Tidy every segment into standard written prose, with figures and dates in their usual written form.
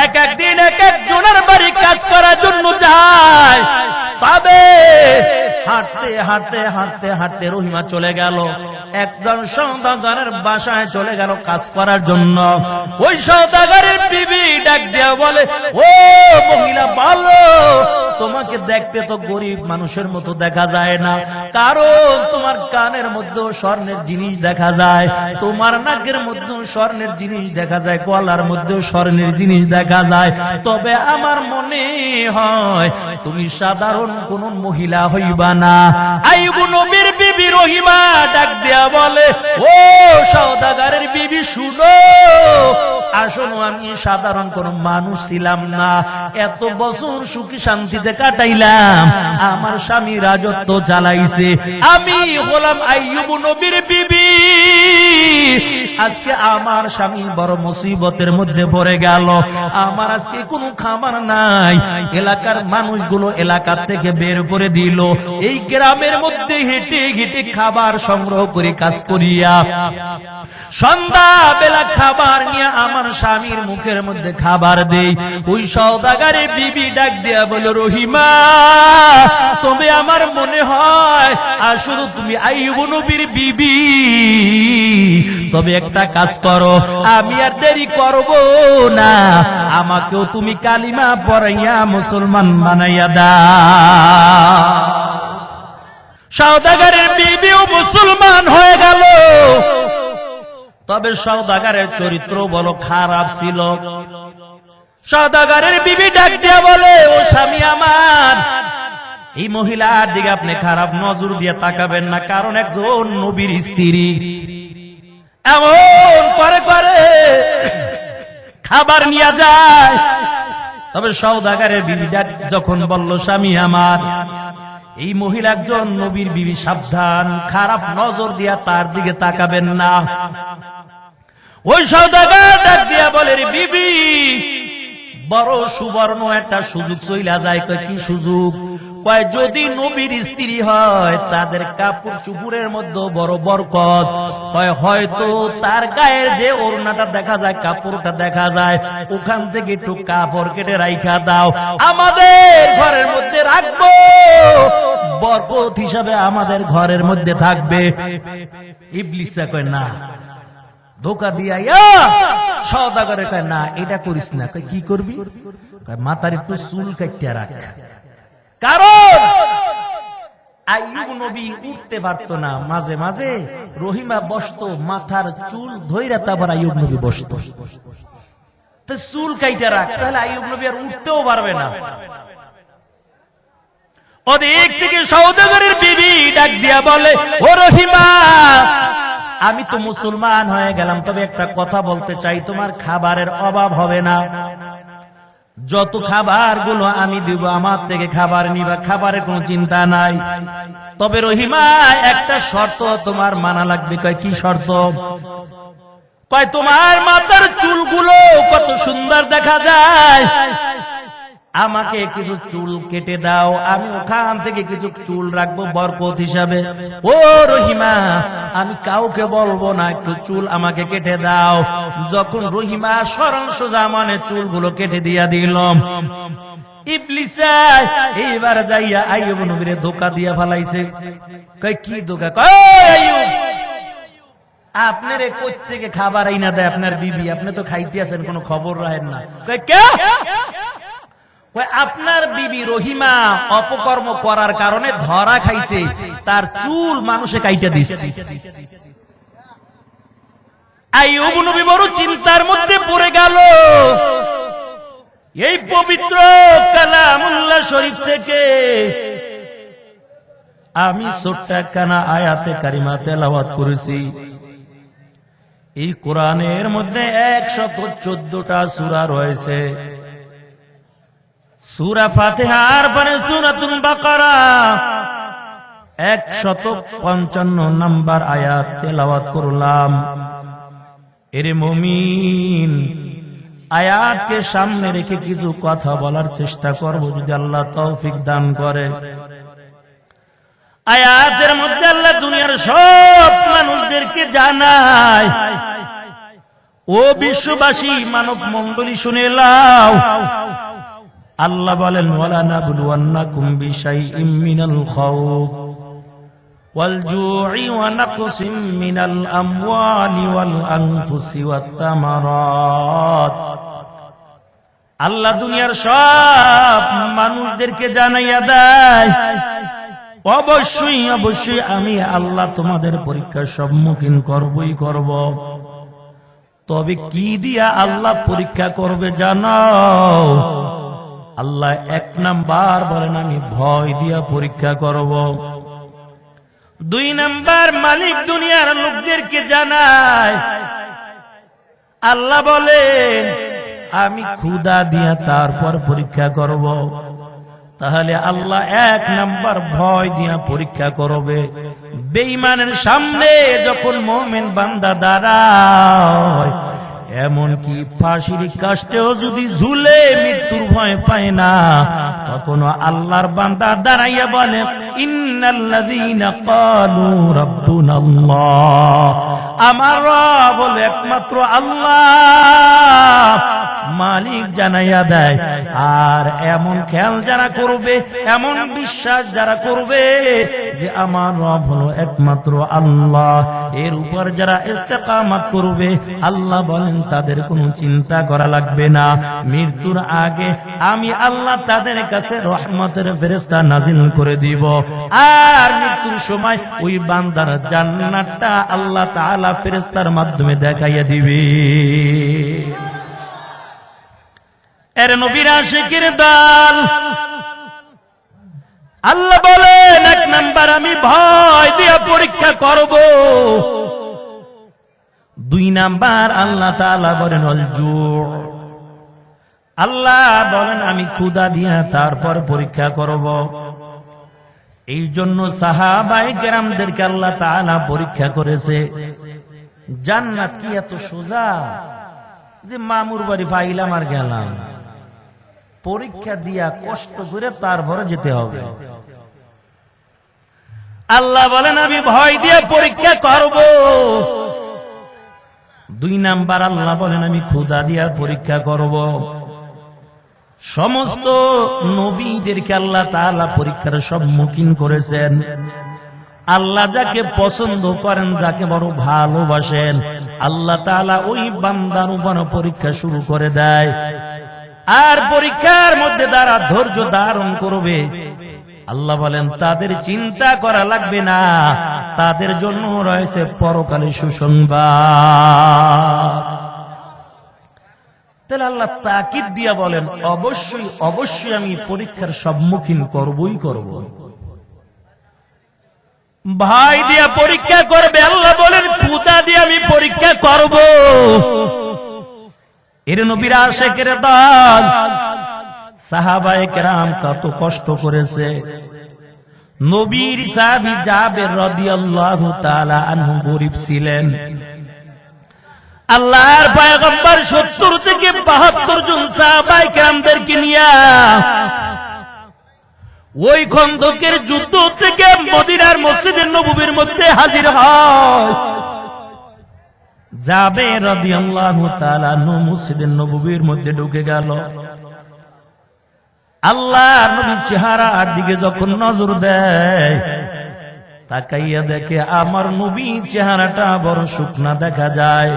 এক একদিন এক একজনের বাড়ি কাজ করার জন্য যায়। তবে হাঁটতে হাঁটতে হাঁটতে হাঁটতে রহিমা চলে গেল একজন সওদাগরের বাসায় চলে গেল কাজ করার জন্য। ওই সওদাগরের বিবি ডাক দিয়া বলে, ও মহিলা ভালো, তোমাকে দেখতে তো গরিব মানুষের মতো দেখা যায় না, কারণ তোমার কানের মধ্যেও স্বর্ণের জিনিস দেখা যায়, তোমার নাকের মধ্যেও স্বর্ণের জিনিস দেখা যায়, গলার মধ্যেও স্বর্ণের জিনিস দেখা যায়। তবে আমার মনে হয় তুমি সাধারণ কোন মহিলা হইবা না। আইয়ুব নবীর বিবি রহিমা ডাক দিয়া বলে, ও সওদাগরের বিবি শুনো, আসলে আমি সাধারণ কোন মানুষ ছিলাম না, এত বছর সুখী শান্তিতে কাটাইলাম, আমার স্বামী রাজত্ব চালাইছে, আমি হলাম আইয়ুব নবীর বিবি। আজকে আমার স্বামী বড় মুসিবতের মধ্যে পড়ে গেল, আমার আজকে কোনো খাবার নাই, এলাকার মানুষগুলো এলাকা থেকে বের করে দিল, এই গ্রামের মধ্যে হেঁটে হেঁটে খাবার সংগ্রহ করে কাজ করিয়া সন্ধ্যা বেলা খাবার নিয়ে আমার স্বামীর মুখের মধ্যে খাবার দেই। ওই সওদাগরের বিবি ডাক দিয়া বলো, রহিমা, তবে আমার মনে হয় আসলে তুমি আইয়ুব নবীর বিবি। তবে একটা কাজ করো, আমি আর দেরি করব না, আমাকেও তুমি কালিমা পড়াইয়া মুসলমান বানাইয়া দাও। সওদাগরের বিবিও মুসলমান হয়ে গেল। তবে সওদাগরের চরিত্র বড় খারাপ ছিল। সওদাগরের বিবি ডাক দিয়া বলে, ও স্বামী আমার, এই মহিলার দিকে আপনি খারাপ নজর দিয়ে তাকাবেন না, কারণ একজন নবীর স্ত্রী, এমন করে করে খাবার নিয়ে যায়। তবে সওদাগরের বিবি ডাক যখন বলল, স্বামী আমার, এই মহিলা একজন নবীর বিবি, সাবধান, খারাপ নজর দিয়া তার দিকে তাকাবেন না। ওই সওদাগর ডাক দিয়া বলে, বিবি, বড় সুবর্ণ একটা সুযোগ চইলা যায়। কয়, কি সুযোগ? কয়, যদি নবীর স্ত্রী হয় তাদের কাপড় চুপুরের মধ্যে বড় বরকত। কয়, হয়তো তার গায়ের যে ওড়নাটা দেখা যায়, কাপড়টা দেখা যায়, ওখান থেকে একটু কাপড় কেটে রাইখা দাও, আমাদের ঘরের মধ্যে রাখবো, বরকত হিসাবে আমাদের ঘরের মধ্যে থাকবে। ইবলিসা কয়, না, ধোকা দিয়া সওদাগরে কয়, না, এটা করিস না। কয়, কি করবি? কয়, মাথার একটু চুল কাটিয়া রাখ, কারণ আইয়ুব নবী উঠতে পারত না, মাঝে মাঝে রহিমা বসতো, মাথার চুল ধইরা তারপর আইয়ুব নবী বসতো, তো চুল কাটিয়া রাখ, তাহলে আইয়ুব নবী আর উঠতেও পারবে না। ওদিক থেকে সওদাগরের বিবি ডাক দিয়া বলে, ও রহিমা, আমি তো মুসলমান হয়ে গেলাম, তবে একটা কথা বলতে চাই, তোমার খাবারের অভাব হবে না, যত খাবার গুলো আমি দিব আমার থেকে খাবার নিবা, খাবারের কোনো চিন্তা নাই। তবে রহিমা, একটা শর্ত তোমার মানা লাগবে। কয়, কি শর্ত? কয়, তোমার মাথার চুলগুলো কত সুন্দর দেখা যায়, আমাকে কিছু চুল কেটে দাও, আমি ওখান থেকে কিছু চুল রাখবো বরকত হিসাবে। ও রহিমা, আমি কাউকে বলবো না, একটু চুল আমাকে কেটে দাও। যখন রহিমা সরল সোজা মানে চুলগুলো কেটে দিয়া দিলাম, ইবলিসা এইবার যাইয়া আইয়ুব নবীর ধোকা দিয়া ফেলাইছে। কয়, কি ধোকা? কয়, আইয়ুব, আপনারে কই থেকে খাবার আইনা দেয় আপনার বিবি, আপনি তো খাইতে আছেন, কোনো খবর রাখেন না। কয়, কে? আপনার বিবি রহিমা অপকর্ম করার কারণে ধরা খাইছে, তার চুল মানুষে কাইটা দিচ্ছে। আইয়ুব নবী বড় চিন্তার মধ্যে পড়ে গেল। এই পবিত্র কালামুল্লাহ শরীফ থেকে আমি ছোট্ট একখানা আয়াতে কারিমা তেলাওয়াত করেছি। এই কোরআনের মধ্যে 114টা সূরা রয়েছে। সূরা ফাতিহার পরে সূরাতুল বাকারা 155 নম্বর আয়াত তেলাওয়াত করলাম। এরে মুমিন, আয়াতকে সামনে রেখে কিছু কথা বলার চেষ্টা করব, যদি আল্লাহ তৌফিক দান করে। আয়াতের মধ্যে আল্লাহ দুনিয়ার সব মানুষদেরকে জানায়, ও বিশ্ববাসী, মানব মণ্ডলী শুনে লাও, আল্লাহ বলেন ওয়ালা নাবলুওয়ান্নাকুম বিশাইইম মিনাল খাউফ ওয়াল জু'i ওয়া নাকসিম মিনাল আমওয়ালি ওয়াল আনফুসি ওয়াত তামারাত। আল্লাহ দুনিয়ার সব মানুষদেরকে জানাইয়া দেয়, অবশ্যই অবশ্যই আমি আল্লাহ তোমাদের পরীক্ষার সম্মুখীন করবই করব। তবে কি দিয়া আল্লাহ পরীক্ষা করবে জানো? আল্লাহ এক নাম্বার বলেন আমি ভয় দিয়া পরীক্ষা করব। দুই নাম্বার মালিক দুনিয়ার লোকদেরকে জানায়, আল্লাহ বলেন আমি ক্ষুধা দিয়া তারপর পরীক্ষা করব। তাহলে আল্লাহ এক নাম্বার ভয় দিয়া পরীক্ষা করবে। বেঈমানের সামনে যখন মুমিন বান্দা দাঁড়ায়, এমনকি ফাঁসির কাষ্ঠেও যদি ঝুলে মৃত্যুর ভয় পায় না, তখন আল্লাহর বান্দা দাঁড়াইয়া বলে ইন্নাল্লাযীনা ক্বালু রাব্বুনাল্লাহ, আমার রব হলো একমাত্র আল্লাহ। মালিক জানাইয়া দেয়। আর এমন খেয়াল যারা করবে, এমন বিশ্বাস যারা করবে যে আমার রব হলো একমাত্র আল্লাহ, এর উপর যারা ইস্তেকামত করবে, আল্লাহ বলেন তাদের কোনো চিন্তা করা লাগবে না। মৃত্যুর আগে আমি আল্লাহ তাদের কাছে রহমতের ফেরেশতা নাজিল করে দিব। আর মৃত্যুর সময় ওই বান্দার জান্নাতটা আল্লাহ তাআলা ফেরেশতার মাধ্যমে দেখাইয়া দিবে। এর নবীর আশিকের দল, আল্লাহ বলেন এক নাম্বার আমি ভয় দিয়ে পরীক্ষা করব। দুই নাম্বার আল্লাহ তাআলা বলেন অল জু', আল্লাহ বলেন আমি ক্ষুধা দিয়া তারপর পরীক্ষা করব। এই জন্য সাহাবায়ে কেরামদেরকে আল্লাহ তাআলা পরীক্ষা করেছে। জান্নাত কি এত সোজা যে মামুর বাড়ি পাইলাম আর গেলাম? পরীক্ষা দিয়া কষ্ট করে তারপরে যেতে হবে। আল্লাহ বলেন আমি ভয় দিয়ে পরীক্ষা করব। দুই নাম্বার আল্লাহ বলেন আমি ক্ষুধা দিয়া পরীক্ষা করব। সমস্ত নবীদেরকে আল্লাহ তাআলা পরীক্ষার সম্মুখীন করেছেন। আল্লাহ যাকে পছন্দ করেন, যাকে বড় ভালোবাসেন, আল্লাহ তাআলা ওই বান্দার উপর পরীক্ষা শুরু করে দেয়। আর পরীক্ষার মধ্যে যারা ধৈর্য ধারণ করবে, আল্লাহ বলেন তাদের চিন্তা করা লাগবে না, তাদের জন্য রয়েছে পরকালে সুসংবাদ। তাহলে আল্লাহ তাকিদ দিয়া বলেন অবশ্যই অবশ্যই আমি পরীক্ষার সম্মুখীন করবই করব। ভয় দিয়া পরীক্ষা করবে, আল্লাহ বলেন ক্ষুধা দিয়ে আমি পরীক্ষা করব। এর নবীর আশিকের দল সাহাবায়ে কেরাম কত কষ্ট করেছে। নবীর সাহাবী জাবের রাদিয়াল্লাহু তাআলা আনহু গরীব ছিলেন। আল্লাহর পয়গম্বর ৭০ থেকে ৭২ জন সাহাবায়ে কেরামদেরকে নিয়ে ওই খন্দকের যুদ্ধ থেকে মদিনার মসজিদে নববীর মধ্যে হাজির হয়। জাবের রাদিয়াল্লাহু তাআলা মসজিদে নববীর মধ্যে ঢুকে গেল। আল্লাহর নবীর চেহারার দিকে যখন নজর দেয়, তাকাইয়া দেখে আমার নবীর চেহারাটা বড় শুকনা দেখা যায়।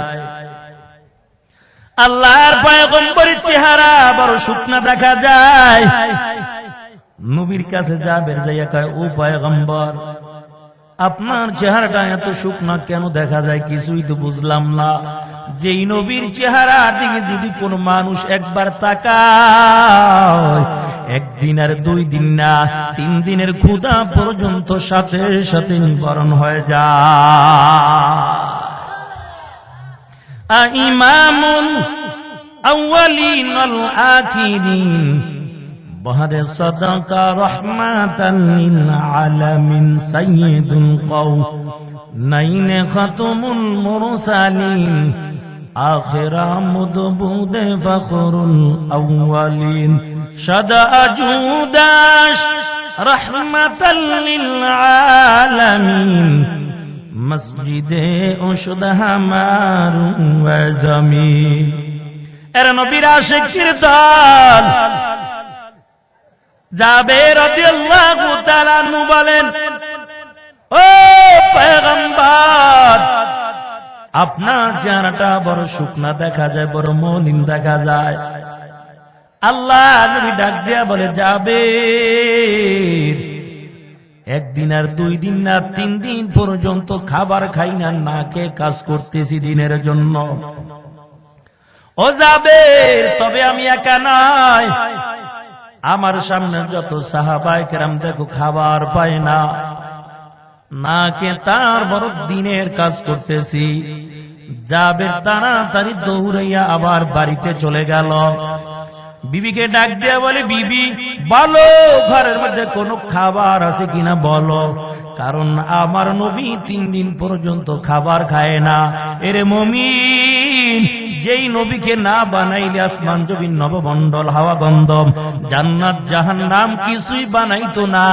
আল্লাহর পয়গম্বরের চেহারা বড় শুকনা দেখা যায়। নবীর কাছে জাবের যাইয়া কয়, ও পয়গম্বর, আপনার চেহারাটা এত শুকনা কেন দেখা যায়? কিছুই তো বুঝলাম না। যেই নবীর চেহারার দিকে যদি কোন মানুষ একবার তাকায়, একদিন আর 2 দিন না 3 দিনের ক্ষুধা পর্যন্ত সাথে সাথে নিবারণ হয়ে যায়। ইমামুল আউয়ালিন ওয়াল আখিরিন বহরে সাদাকা রহমাতান লিল আলামিন সাইয়্যিদুল কওম নাইনে খাতুমুল মুরসালিন আখিরা মুদবুদে ফখরুল আউয়ালিন সাদা জুদাশ রহমাতাল লিল আলামিন মসজিদে ওষুধ হামার জমিন। এর নবীর আশিকের দল জাবের রাদিয়াল্লাহু তাআলা আনহু বলেন, ও পয়গম্বর, আপনার চেহারাটা বড় শুকনা দেখা যায়, বড় মলিন দেখা যায়। আল্লাহ নবী ডাক দিয়া বলে, জাবের, একদিন আর 2 দিন না 3 দিন পর্যন্ত খাবার খাই না, না খেয়ে কাজ করতেছি দিনের জন্য। ও জাবের, তবে আমি একা নয়, আমার সামনে যত সাহাবায়ে কেরাম দেখো খাবার পায় না, না কে তার বড় দিনের কাজ করতেছি। জাবের তাড়াতাড়ি দৌড়াইয়া আবার বাড়িতে চলে গেল। বিবিকে ডাক দিয়া বলে, বিবি বলো ঘরের মধ্যে কোনো খাবার আছে কিনা বলো, কারণ আমার নবী 3 দিন পর্যন্ত খাবার খায় না। এরে মুমিন, যেই নবীকে না বানাইলে আসমান জমিন নবমণ্ডল হাওয়া গন্ধম জান্নাত জাহান্নাম কিছুই বানাইতো না,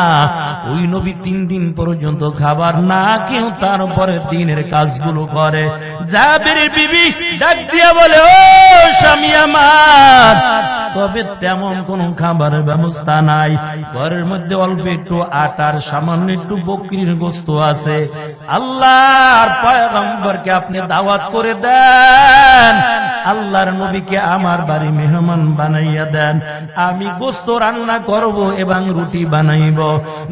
ওই নবী 3 দিন পর্যন্ত খাবার না কেউ তারপরে দিনের কাজগুলো করে। জাবের বিবি ডাক দিয়া বলে, ও স্বামী আমার, তবে তেমন কোন খাবারের ব্যবস্থা নাই, ঘরের মধ্যে অল্প একটু আটার সামান্য একটু বকরির গোশত আছে। আল্লাহর পয়গম্বরকে আপনি দাওয়াত করে দেন, আল্লাহর নবীকে আমার বাড়ি মেহমান বানাইয়া দেন, আমি গোশত রান্না করব এবং রুটি বানাইব।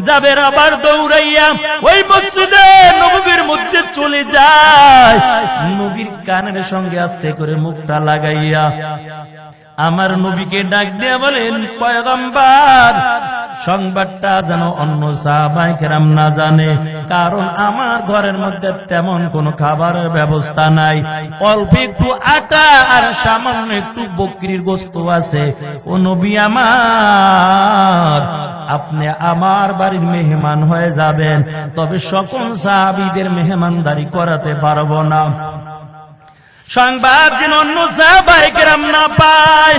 জাবের আবার দৌড়াইয়া ওই মসজিদে নববীর মধ্যে চলে যায়, নবীর কানের সঙ্গে আস্তে করে মুখটা লাগাইয়া আমার নবীকে ডাক দিয়ে বলেন, পয়গম্বর, সংবাদটা যেন অন্য সাহাবায়ে কেরাম না জানে, কারণ আমার ঘরের মধ্যে তেমন কোনো খাবারের ব্যবস্থা নাই, অল্প একটু আটা আর সামান্য একটু বকরির গোশত আছে। ও নবী আমার, আপনি আমার বাড়ির মেহমান হয়ে যাবেন, তবে সকল সাহাবীদের মেহমানদারি করাতে পারবো না। সংবাদ যেন অন্য সাহাবায়ে কেরাম না পায়।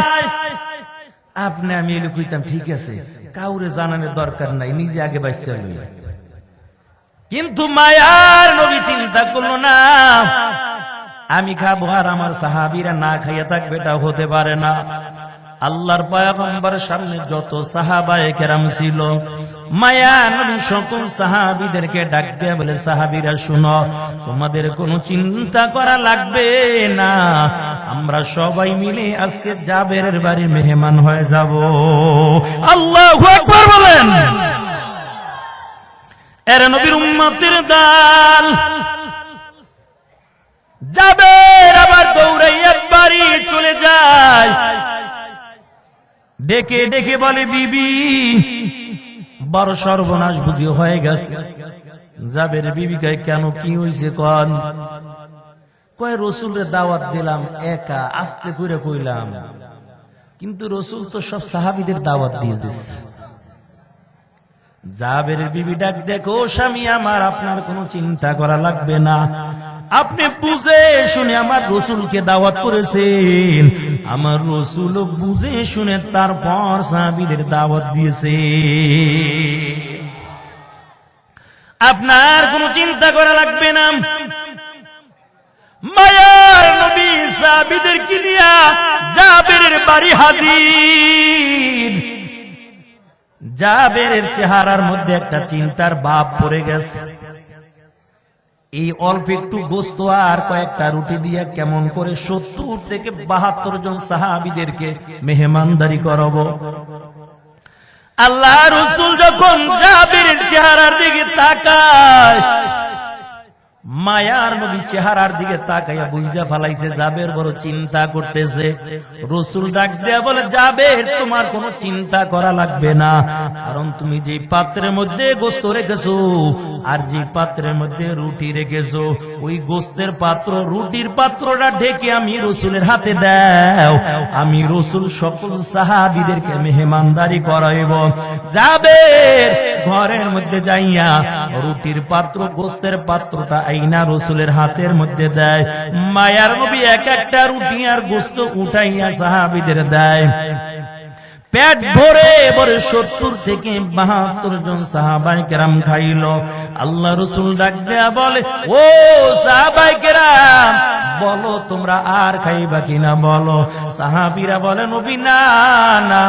আপনি আমি এলে কইতাম ঠিক আছে, কাউরে জানানোর দরকার নাই, নিজে আগে বাইসা লই। কিন্তু মায়ার নবী চিন্তা করলো না, আমি খাবো আর আমার সাহাবীরা না খাইয়া থাকবে, এটা হতে পারে না। আল্লাহর পয়গম্বরের সামনে যত সাহাবায়ে কেরাম ছিল, মায়া নবী সকল সাহাবীদেরকে ডাক দিয়ে বলে, সাহাবীরা শুনো, তোমাদের কোনো চিন্তা করা লাগবে না, আমরা সবাই মিলে আজকে জাবেরের বাড়ির মেহমান হয়ে যাব। আল্লাহু আকবার বলেন। এর নবীর উম্মতের দল জাবের আবার দৌড়াইয়া বাড়ি চলে যায়, ডেকে ডেকে বলে, বিবি বড় সর্বনাশ বুঝি হয়ে গেছে। জাবের বিবি কয়, কেন কি হইছে কোন? কয়, রাসূলের দাওয়াত দিলাম একা, আস্তে করে কইলাম, কিন্তু রাসূল তো সব সাহাবীদের দাওয়াত দিয়ে দিচ্ছে। জাবের বিবি ডাক দেখো, স্বামী আমার, আপনার কোনো চিন্তা করা লাগবে না, আপনি বুঝে শুনে আমার রাসূলকে দাওয়াত করেছেন, আমার রাসূল বুঝে শুনে তারপর সাহাবীদের দাওয়াত দিয়েছে, আপনার কোনো চিন্তা করা লাগবে না। মায়ার নবী সাহাবীদেরকে নিয়া জাবেরের বাড়ি হাজির। জাবেরের চেহারার মধ্যে একটা চিন্তার ভাব পড়ে গেছে, এই অল্প একটু গোশত আর কয়েকটা রুটি দিয়ে কেমন করে 70 থেকে 72 জন সাহাবীদেরকে মেহমানদারি করাবো। আল্লাহ রাসূল যখন জাবেরের চেহারার দিকে তাকায়, মায়ার নবী চেহারার দিকে তাকাইয়া বুঝা ফেলাইছে জাবের বড় চিন্তা করতেছে। রাসূল ডাক দেয়া বলে, জাবের, তোমার কোনো চিন্তা করা লাগবে না, কারণ তুমি যে পাত্রের মধ্যে গোশত রেখেছো আর যে পাত্রের মধ্যে রুটি রেখেছো, ওই গোশতের পাত্র রুটির পাত্রটা ঢেকে আমি রাসূলের হাতে দাও, আমি রাসূল সকল সাহাবীদেরকে মেহমানদারি করাইব। জাবের ঘরের মধ্যে যাইয়া রুটির পাত্র গোশতের পাত্রটা আইনা রাসূলের হাতের মধ্যে দেয়। মায়ার নবী এক একটা রুটি আর গোশত উঠাইয়া সাহাবীদের দেয়। পেট ভরে ভরে 70 থেকে 72 জন সাহাবায়ে কেরাম খাইল। আল্লাহ রাসূল ডাক দেয়া বলে, ও সাহাবায়ে কেরাম, বলো তোমরা আর খাইবা কিনা বলো। সাহাবীরা বলে, নবী না না,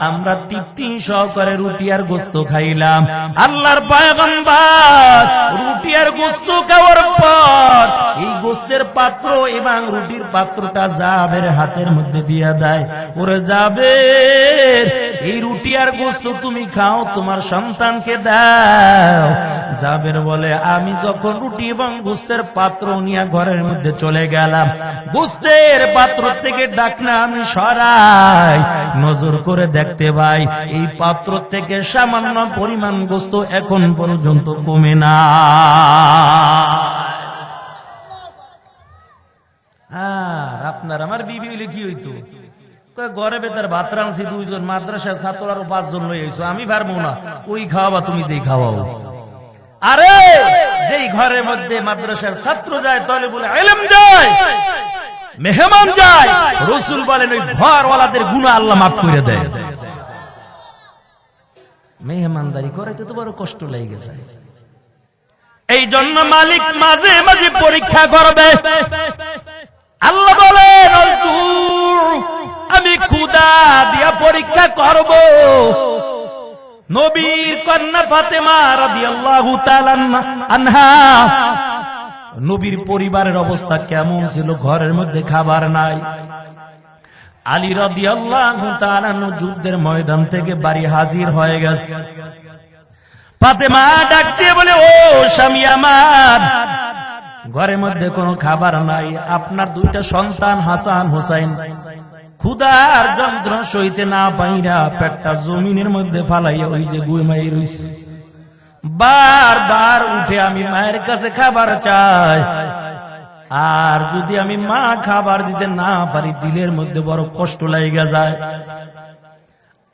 আমরা তৃপ্তি সহকারে রুটি আর গোশত খাইলাম। আল্লাহর পয়গম্বর রুটি আর গোশত খাওয়ার পর এই গোশতের পাত্র এবং রুটির পাত্রটা জাবের হাতের মধ্যে দিয়া দেয়। ওরে জাবের, এই রুটি আর গোশত তুমি খাও, তোমার সন্তানকে দাও। জাবের বলে, আমি যখন রুটি এবং গোশতের পাত্র নিয়ে ঘরের মধ্যে চলে গেলাম, গোশতের পাত্র থেকে ডাকনা আমি সরাই, নজর করে দেখতে পাই এই পাত্র থেকে সামান্য পরিমাণ গোশত এখন পর্যন্ত কমে না। আর আপনার আমার বিবি হইলে কি হইতো, ঘরে বেতার ভাত রাঁধছি 2 জন, মাদ্রাসার ছাত্র আরো 5 জন লই আইছো, আমি পারবো না, ওই খাওয়াবা তুমি যেই খাওয়াও। আরে যেই ঘরের মধ্যে মাদ্রাসার ছাত্র যায়, তালেবুল ইলম যায়, মেহমান যায়, রাসূল বলেন ওই ঘরওয়ালাদের গুনাহ আল্লাহ মাফ করে দেয়। মেহমানদারি করাইতে তো বড় কষ্ট লেগে যায়। এই জন্য মালিক মাঝে মাঝে পরীক্ষা করবে। আল্লাহ বলেন, আমি ক্ষুধা দিয়া পরীক্ষা করব। নবীর কন্যা ফাতেমা রাদিয়াল্লাহু তাআলা আনহা, নবীর পরিবারের অবস্থা কেমন ছিল, ঘরের মধ্যে খাবার নাই। আলী রাদিয়াল্লাহু তাআলা যুদ্ধের ময়দান থেকে বাড়ি হাজির হয়ে গেছে। ফাতেমা ডাক দিয়ে বলে, ও স্বামী আমার, ঘরের মধ্যে কোনো খাবার নাই, আপনার 2টা সন্তান হাসান হোসাইন ক্ষুধার যন্ত্রণা সইতে না পাইরা পেটটা জমিনের মধ্যে ফালাইয়া ওই যে ঘুমাই রইছে। বারবার উঠে আমি মায়ের কাছে খাবার চাই, আর যদি আমি মা খাবার দিতে না পারি দিলের মধ্যে বড় কষ্ট লাগা যায়।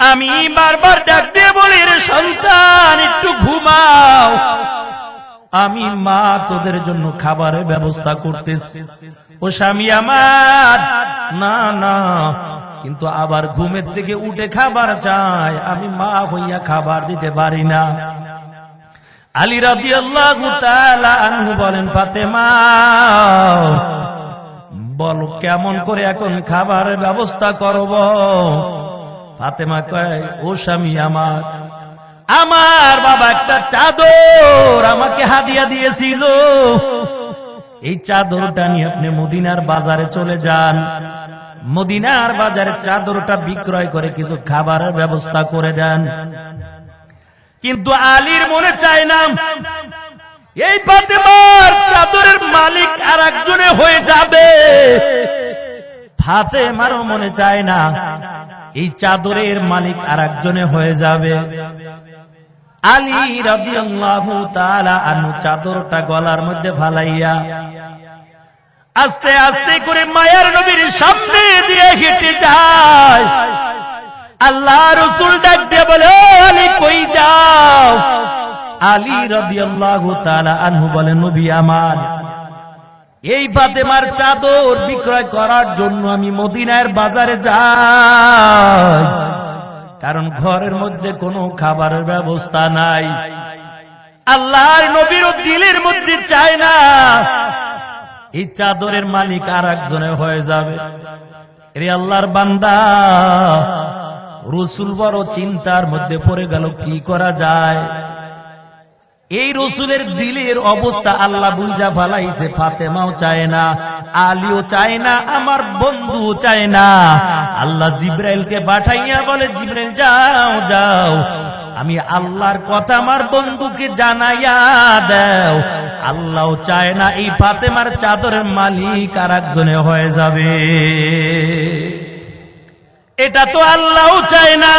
আমি বারবার ডাক দিয়ে বলি, রে সন্তান একটু ঘুমাও, আমি মা তোদের জন্য খাবারের ব্যবস্থা করতেছি। ও স্বামী আমার, না না, কিন্তু আবার ঘুমের থেকে উঠে খাবার চাই, আমি মা হইয়া খাবার দিতে পারি না। আলী রাদিয়াল্লাহু তাআলা আনহু বলেন, ফাতেমা বলো কেমন করে এখন খাবারের ব্যবস্থা করব। ফাতেমা কয়, ও স্বামী আমার, আমার বাবা একটা চাদর আমাকে হাদিয়া দিয়েছিল, এই চাদরটা নিয়ে আপনি মদিনার বাজারে চলে যান, মদিনার বাজারে চাদরটা বিক্রয় করে কিছু খাবারের ব্যবস্থা করে দেন। কিন্তু আলীর মনে চায় না এই ফাতেমার চাদরের মালিক আর একজনে হয়ে যাবে। ফাতেমারও মনে চায় না এই চাদরের মালিক আর একজনে হয়ে যাবে। আলী রাদিয়াল্লাহু তাআলা আনহু চাদরটা গলার মধ্যে ফালাইয়া আস্তে আস্তে করে মায়ার নবীর সামনে দিয়ে হেঁটে যায়। আল্লাহ রাসূল ডাক দিয়ে বলে, ও আলী কই যাও? আলী রাদিয়াল্লাহু তাআলা আনহু বলে, নবী আমার, এই ফাতেমার চাদর বিক্রয় করার জন্য আমি মদিনার বাজারে যাই, কারণ ঘরের মধ্যে কোনো খাবারের ব্যবস্থা নাই। আল্লাহর নবীর দিলের মধ্যে চায় না এই চাদরের মালিক আর একজনে হয়ে যাবে। রে আল্লাহর বান্দা, রাসূল বড় চিন্তার মধ্যে পড়ে গেল, কি করা যায়। এই রাসূলের দিলের অবস্থা আল্লাহ বুঝা ফেলাইছে। ফাতেমাও চায় না, আলীও চায় না, আমার বন্ধু চায় না। আল্লাহ জিবরাইলকে পাঠাইয়া বলে, জিবরাইল যাও যাও, আমি আল্লাহর কথা আমার বন্ধুকে জানাইয়া দাও। আল্লাহও চায় না এই ফাতেমার চাদরের মালিক আর একজনে হয়ে যাবে। এটা তো আল্লাহও চায় না।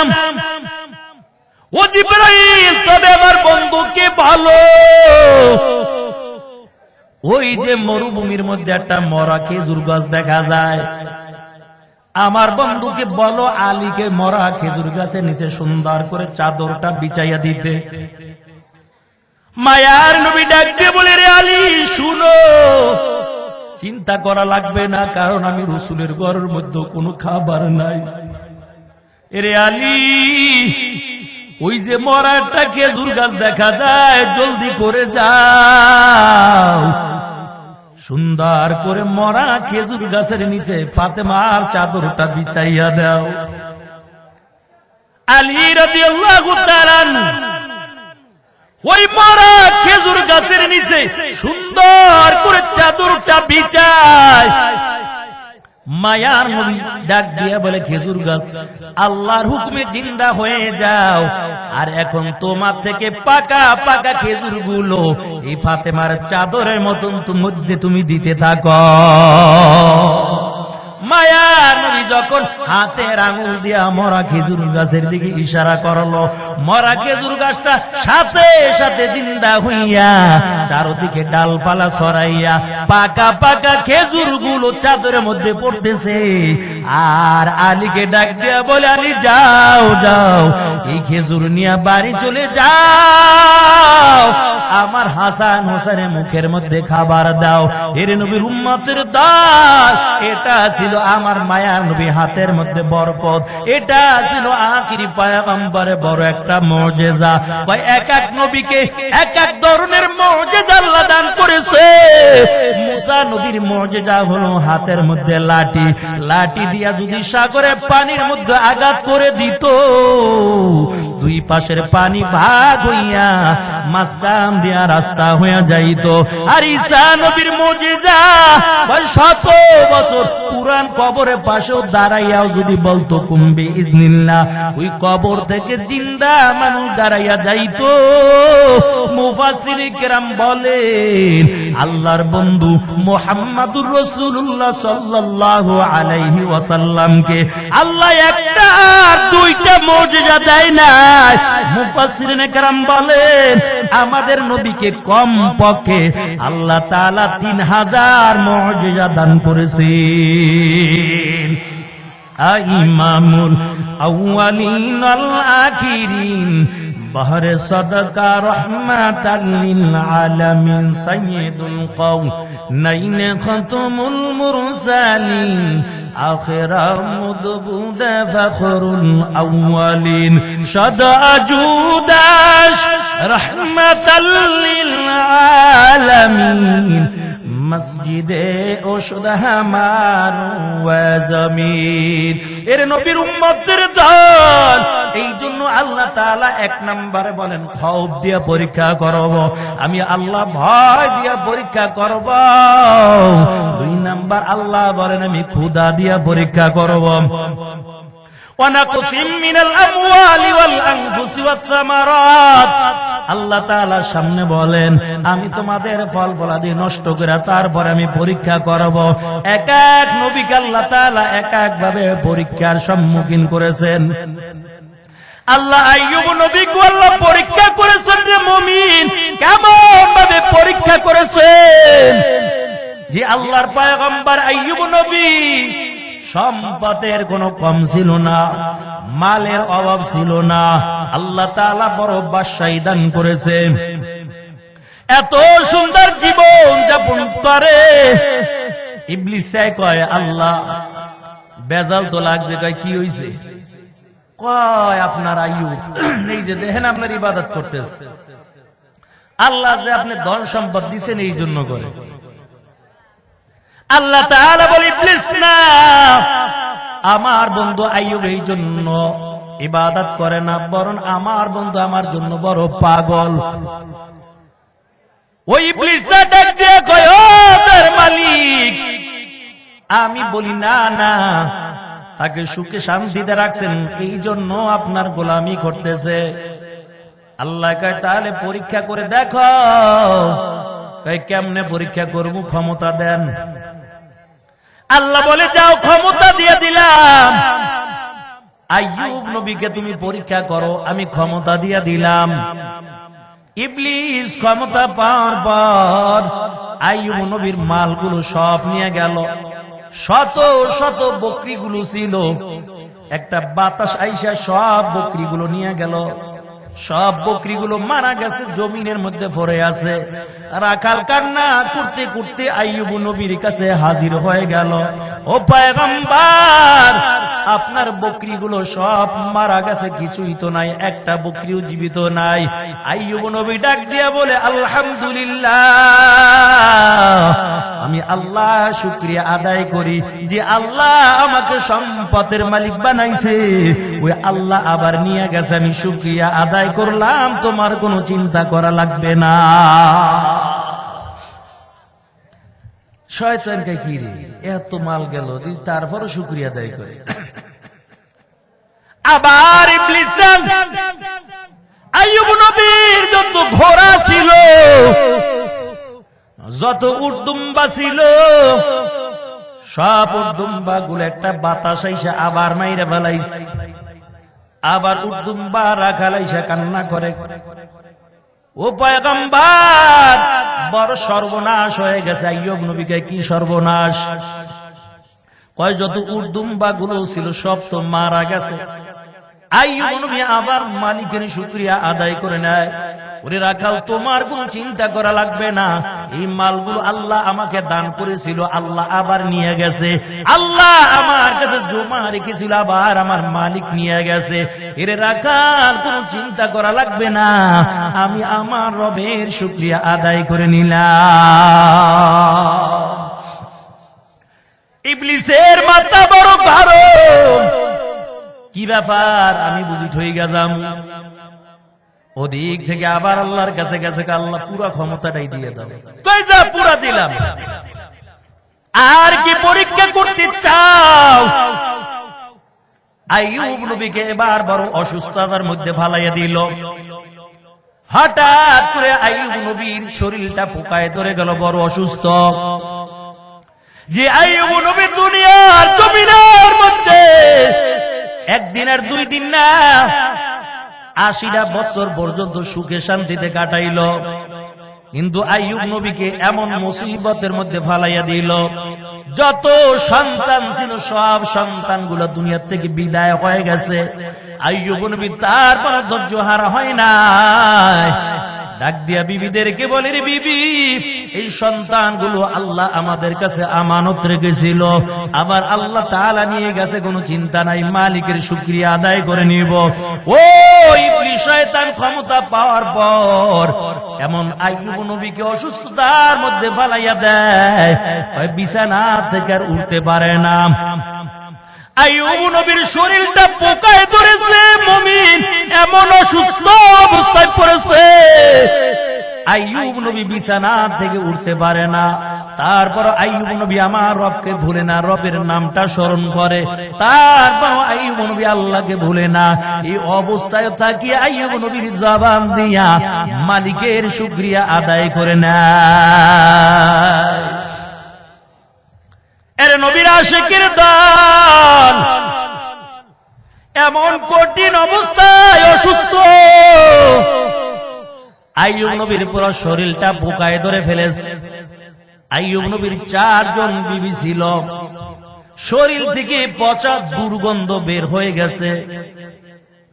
ও জিবরাইল, তবে আমার বন্ধুকে ভালো, ওই যে মরুভূমির মধ্যে একটা মরা খেজুর গাছ দেখা যায়, আমার বন্ধুকে বলো আলীকে মরা খেজুর গাছের নিচে সুন্দর করে চাদরটা বিছাইয়া দিতে। মায়ার নবী ডাক দিয়ে বলে, রে আলী শুনো, চিন্তা করা লাগবে না, কারণ আমি রাসূলের ঘরের মধ্যে কোনো খাবার নাই। এরে আলী, ওই যে মরা একটা খেজুর গাছ দেখা যায়, জলদি করে যাও, সুন্দর করে মরা খেজুর গাছের নিচে ফাতেমার চাদরটা বিছাইয়া দাও। আলী রাদিয়াল্লাহু তাআলা আনহু ওই মরা খেজুর গাছের নিচে সুন্দর করে চাদরটা বিছায়। মায়ার নবী ডাক দিয়া বলে, খেজুর গাছ, আল্লাহর হুকুমে জিন্দা হয়ে যাও, আর এখন তোমার থেকে পাকা পাকা খেজুর গুলো এই ফাতেমার চাদরের মতন মধ্যে তুমি দিতে থাকো। মায়ার নবী যখন হাতের আঙুল দিয়া মরা খেজুর গাছের দিকে ইশারা করলো, মরা খেজুর গাছটা সাথে সাথে জিন্দা হইয়া চারদিকে ডালপালা ছড়াইয়া পাকা পাকা খেজুর গুলো চাদরের মধ্যে পড়তেছে। আর আলীকে ডাক দিয়া বলে, আলী যাও যাও, এই খেজুর নিয়ে বাড়ি চলে যাও, আমার হাসান হোসেনের মুখের মধ্যে খাবার দাও। এর নবীর উম্মতের দান, এটা ছিল আমার মায়ার নবী হাতের মধ্যে বরকত, এটা ছিল আখিরি পয়গম্বরে বড় একটা মুজিজা। ভাই, এক এক নবীকে এক এক ধরনের মুজিজা আল্লাহ দান করেছে। মুসা নবীর মুজিজা হলো হাতের মধ্যে লাঠি, লাঠি দিয়া যদি সাগরে পানির মধ্যে আঘাত করে দিত, দুই পাশের পানি ভাগ হইয়া মাঝখান দিয়া রাস্তা হইয়া যাইত। আর ঈসা নবীর মুজিজা, ভাই, 100 বছর কুরআন কবরে পাশেও দাঁড়াইয়াও যদি বলতো কুম্বি ইজনিল্লাহ, ওই কবর থেকে জিন্দা মানুষ দাঁড়াইয়া যাইতো। মুফাসসিরিন কিরাম বলেন, আল্লাহর বন্ধু মুহাম্মাদুর রাসূলুল্লাহ সাল্লাল্লাহু আলাইহি ওয়াসাল্লামকে আল্লাহ একটা দুইটা মুজিজা দেয় না। মুফাসসিরিন কিরাম বলেন, আমাদের নবীকে কম পক্ষে আল্লাহ তাআলা 3000 মুজিজা দান করেছেন। ইমামুল আউয়ালিন আল আখিরিন, বহরে সদকা রহমাতাল লিল আলামিন, সাইয়্যিদুল কওনাইন খাতামুল মুরসালিন, আখিরা মুদবুদ ফখরুল আউয়ালিন, সদা জুদাশ রহমাতাল লিল আলামিন, মসজিদে ওষুধ হামার ওয়া জমিন। এর নবীর উম্মতের দল, এই জন্য আল্লাহ তাআলা 1 নম্বরে বলেন খৌফ দিয়া পরীক্ষা করব, আমি আল্লাহ ভয় দিয়া পরীক্ষা করব। 2 নাম্বার আল্লাহ বলেন আমি ক্ষুধা দিয়া পরীক্ষা করব। ওয়ানাকসিম মিনাল আমওয়ালি ওয়াল আনফুসি ওয়াস সামারাত, আল্লাহ তাআলা সামনে বলেন আমি তোমাদের ফল ফলাদি নষ্ট করে তারপরে আমি পরীক্ষা করব। এক এক নবীকে আল্লাহ তাআলা এক এক ভাবে পরীক্ষার সম্মুখীন করেছেন। আল্লাহ আইয়ুব নবীকে আল্লাহ পরীক্ষা করেছেন রে মুমিন, কেমন ভাবে পরীক্ষা করেছেন যে আল্লাহর পয়গম্বর আইয়ুব নবী সম্পদের কোনো কম ছিল না, মালের অভাব ছিল না, আল্লাহ তাআলা বড় বাদশাহী দান করেছে, এত সুন্দর জীবন যাপন করে। ইবলিস কয় আল্লাহ বেজাল তো লাগছে, কয় কি হইছে? কয় আপনার আইয়ুব এই যে দেখেন আপনার ইবাদত করতেছে, আল্লাহ যে আপনি ধন সম্পদ দিছেন এই জন্য করে। আল্লাহ তাআলা বলে ইবলিস না, আমার বন্ধু আইয়ুব এই জন্য ইবাদত করে না, বরং আমার বন্ধু আমার জন্য বড় পাগল। ওই ইবলিস ডাক দিয়ে কয় ও তার মালিক, আমি বলি না না, তাকে সুখে শান্তিতে রাখছেন এই জন্য আপনার গোলামি করতেছে। আল্লাহ কয় তাহলে পরীক্ষা করে দেখো। কয় কেমনে পরীক্ষা করব? ক্ষমতা দেন। আল্লাহ বলে যাও ক্ষমতা দিয়ে দিলাম, আইয়ুব নবীকে তুমি পরীক্ষা করো, আমি ক্ষমতা দিয়ে দিলাম। ইবলিস ক্ষমতা পাওয়ার পর আইয়ুব নবীর মালগুলো সব নিয়ে গেল। শত শত বকরিগুলো ছিল, একটা বাতাস আইসা সব বকরিগুলো নিয়ে গেল। সব বকরিগুলো মারা গেছে, জমিনের মধ্যে পড়ে আছে। রাখাল কান্না করতে করতে আইয়ুব নবীর কাছে হাজির হয়ে গেল। ও পয়গম্বর, আপনার বকরিগুলো সব মারা গেছে, কিছুই তো নাই, একটা বকরিও জীবিত নাই। আইয়ুব নবী ডাক দিয়া বলে, আলহামদুলিল্লাহ, আমি আল্লাহ শুকরিয়া আদায় করি যে আল্লাহ আমাকে সম্পদের মালিক বানাইছে, ওই আল্লাহ আবার নিয়ে গেছে, আমি শুকরিয়া আদায় করলাম, তোমার কোনো চিন্তা করা লাগবে না। শয়তানকে কি রে, এত মাল গেল, তারপরও শুকরিয়া আদায় করে। আবার ইবলিস আইয়ুব নবীর যত ঘোড়া ছিল, যত উটদুম্বা ছিল, সব উটদুম্বা গুলো একটা বাতাস আইসা আবার মাইরা ফেলাইছে। আবার উটদুম্বা রাখালাইসা কান্না করে, ও পয়গম্বর, বড় সর্বনাশ হয়ে গেছে। আইয়ুব নবীকে কি সর্বনাশ? কয় যত উটদুম্বা গুলো ছিল সব তো মারা গেছে। আইয়ুব নবী আবার মালিকের শুকরিয়া আদায় করে নেয়। ওরে রাখাল, তোমার কোনো চিন্তা করা লাগবে না, এই মালগুলো আল্লাহ আমাকে দান করেছিল, আল্লাহ আবার নিয়ে গেছে। আল্লাহ আমার কাছে জমা রেখেছিল, আবার আমার মালিক নিয়ে গেছে। এরে রাখাল, কোনো চিন্তা করা লাগবে না, আমি আমার রবের শুকরিয়া আদায় করে নিলাম। ইবলিসের মাথা বড় গরম, কি ব্যাপার, আমি বুঝি ঠই গেলাম। ওদিক থেকে আবার আল্লাহর কাছে গেছে, আল্লাহ পুরা ক্ষমতাটাই দিয়ে দাও। কই যা, পুরা দিলাম, আর কি পরীক্ষা করতে চাও? আইয়ুব নবীকে এবার বড় অসুস্থতার মধ্যে ফালাইয়া দিল। হঠাৎ করে আইয়ুব নবীর শরীরটা পোকায় ধরে গেল, বড় অসুস্থ। যে আইয়ুব নবী দুনিয়ার জমিনের মধ্যে একদিন আর 2 দিন না, 80টা বছর পর্যন্ত সুখে শান্তিতে কাটাইল, কিন্তু আইয়ুব নবীকে এমন মুসিবতের মধ্যে ফালাইয়া দিল, যত সন্তান ছিল সব সন্তানগুলো দুনিয়া থেকে বিদায় হয়ে গেছে। আইয়ুব নবী তারপর ধৈর্য হারা হয় না, ডাক দিয়া বিবিদেরকে বলে, রে বিবি, এই সন্তানগুলো আল্লাহ আমাদের কাছে আমানত রেখেছিল, আবার আল্লাহ তাআলা নিয়ে গেছে, কোনো চিন্তা নাই, মালিকের শুকরিয়া আদায় করে নিব। ও ইবলিস শয়তান ক্ষমতা পাওয়ার পর এমন আইয়ুব নবীকে অসুস্থতার মধ্যে ফালাইয়া দেয়, বিছানা থেকে আর উঠতে পারে না। আইয়ুব নবীর শরীরটা পোকায় ধরেছে, মুমিন এমন অসুস্থ অবস্থায় পড়েছে, আইয়ুব নবী বিছানা থেকে উঠতে পারে না। তারপর আইয়ুব নবী আমার রবকে ভুলে না, রবের নামটা স্মরণ করে। তারপর আইয়ুব নবী আল্লাহকে ভুলে না। এই অবস্থায় থাকি আইয়ুব নবীর জবান দিয়া মালিকের শুকরিয়া আদায় করে নেয়। এর নবীর আশিকের দল এমন কঠিন অবস্থায় অসুস্থ, আইয়ুব নবীর পুরো শরীরটা পোকায় ধরে ফেলেছে। আইয়ুব নবীর 4 জন বিবি ছিল, শরীর থেকে পচা দুর্গন্ধ বের হয়ে গেছে।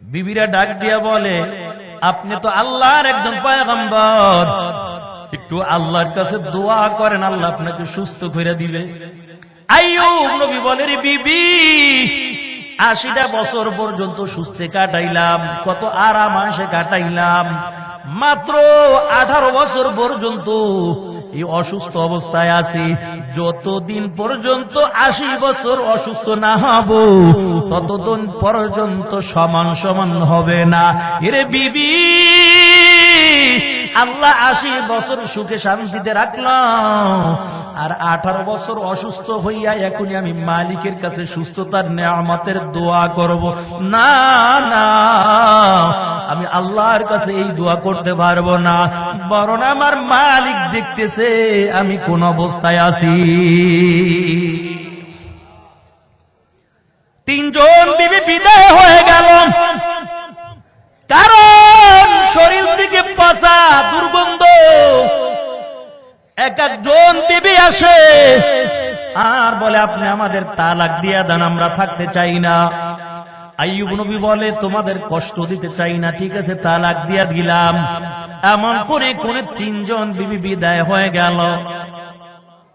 বিবিরা ডাক দিয়া বলে, আপনি তো আল্লাহর একজন পয়গম্বর, একটু আল্লাহর কাছে দোয়া করেন, আল্লাহ আপনাকে সুস্থ করে দিবে। আইয়ুব নবী বলে, রে বিবি, 80টা বছর পর্যন্ত সুস্থে কাটাইলাম, কত আরাম আসে কাটাইলাম, মাত্র 18 বছর পর্যন্ত এই অসুস্থ অবস্থায় আছি। যতদিন পর্যন্ত 80 বছর অসুস্থ না হব, ততদিন পর্যন্ত সমান সমান হবে না। এরে বিবি, আল্লাহ 80 বছর সুখে শান্তিতে রাখলাম, আর 18 বছর অসুস্থ হইয়া এখনই আমি মালিকের কাছে সুস্থতার নেয়ামতের দোয়া করব? না না, আমি আল্লাহর কাছে এই দোয়া করতে পারবো না, বরং আমার মালিক দেখতেছে আমি কোন অবস্থায় আছি। 3 জন বিবি বিদায় হয়ে গেল, কারণ শরীর থেকে পচা দুর্গন্ধ। এক একজন বিবি আসে আর বলে, আপনি আমাদের তালাক দিয়া দেন, আমরা থাকতে চাই না। আইয়ুব নবী বলে, তোমাদের কষ্ট দিতে চাই না, ঠিক আছে তালাক দিয়া দিলাম। এমন করে কোন 3 জন বিবি বিদায় হয়ে গেল।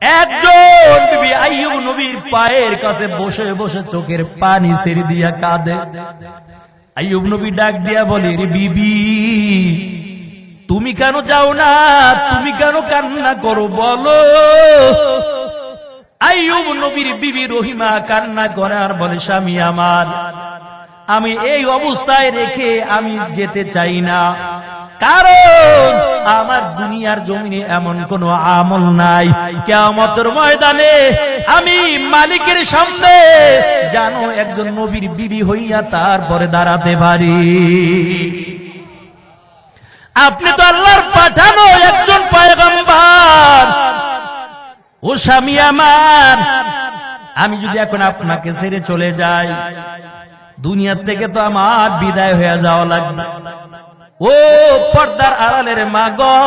একজন বিবি আইয়ুব নবীর পায়ের কাছে বসে বসে চোখের পানি ছেড়ে দিয়া কাঁদে। আইয়ুব নবী ডাক দিয়া বলে, রে বিবি, তুমি কেন যাও না? তুমি কেন কান্না করো বলো? আইয়ুব নবীর বিবি রহিমা কান্না করে আর বলে, স্বামী আমার, আমি এই অবস্থায় রেখে আমি যেতে চাই না, কারণ আমার দুনিয়ার জমিনে এমন কোন আমল নাই, কিয়ামতের ময়দানে আমি মালিকের সামনে জানো একজন নবীর বিবি হইয়া তারপরে দাঁড়াতে পারি। আপনি তো আল্লাহর পাঠানো একজন পয়গম্বর। ও স্বামী আমার, আমি যদি এখন আপনাকে ছেড়ে চলে যাই, দুনিয়ার থেকে তো আমার বিদায় হয়ে যাওয়া লাগবে। ও পর্দার আড়ালের মা গো,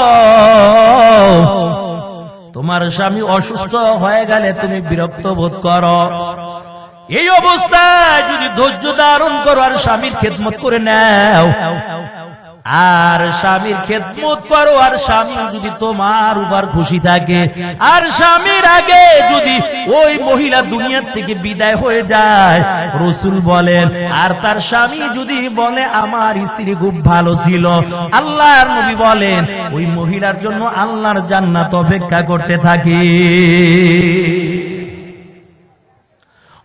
তোমার স্বামী অসুস্থ হয়ে গেলে তুমি বিরক্ত বোধ করো। এই অবস্থায় যদি ধৈর্য ধারণ করো আর স্বামীর খেদমত করে নাও, আর স্বামীর খেদমত করো, আর স্বামী যদি তোমার উপর খুশি থাকে, আর স্বামীর আগে যদি ওই মহিলা দুনিয়ার থেকে বিদায় হয়ে যায়, রাসূল বলেন, আর তার স্বামী যদি বলে আমার স্ত্রী খুব ভালো ছিল, আল্লাহর নবী বলেন ওই মহিলার জন্য আল্লাহর জান্নাত অপেক্ষা করতে থাকে।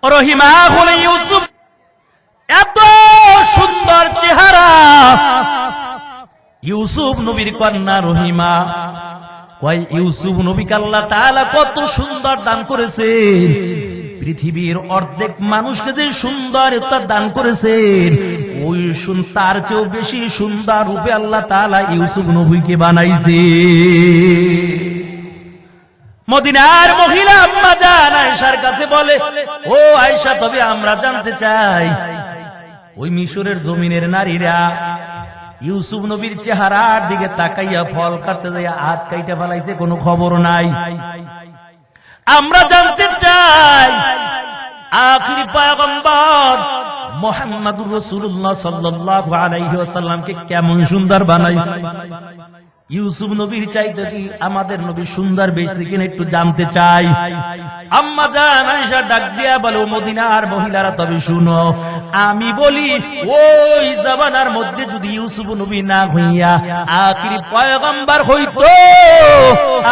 রহিমা হলো ইউসুফ, এত সুন্দর চেহারা। ইউসুফ নবীর কন্যা রহিমা কয়, ইউসুফ নবীকে আল্লাহ তাআলা কত সুন্দর দান করেছে, পৃথিবীর অর্ধেক মানুষকে যে সুন্দরতা দান করেছেন, ওই তার চেয়েও বেশি সুন্দর রূপে আল্লাহ তাআলা ইউসুফ নবীকে বানাইছে। মদিনার মহিলা আম্মা জান আয়েশার কাছে বলে, ও আয়েশা, তবে আমরা জানতে চাই ওই মিশরের জমিনের নারীরা ইউসুফ নবীর চেহারার দিকে তাকাইয়া ফল কাটতে যাইয়া হাত কাইটা ফেলাইছে, কোনো খবর নাই। আমরা জানতে চাই আখির পয়গম্বর মুহাম্মদুর রাসূলুল্লাহ সাল্লাল্লাহু আলাইহি ওয়াসাল্লামকে কেমন সুন্দর বানাইছে। ইউসুফ নবীর চাইতে কি আমাদের নবী সুন্দর বেশি কিনা একটু জানতে চাই। আম্মা জান আয়েশা ডাক দিয়া বলে, মদিনার মহিলারা তবে শুনো, আমি বলি ওই জামানার মধ্যে যদি ইউসুফ নবী না হইয়া আখির পয়গম্বর হইতো,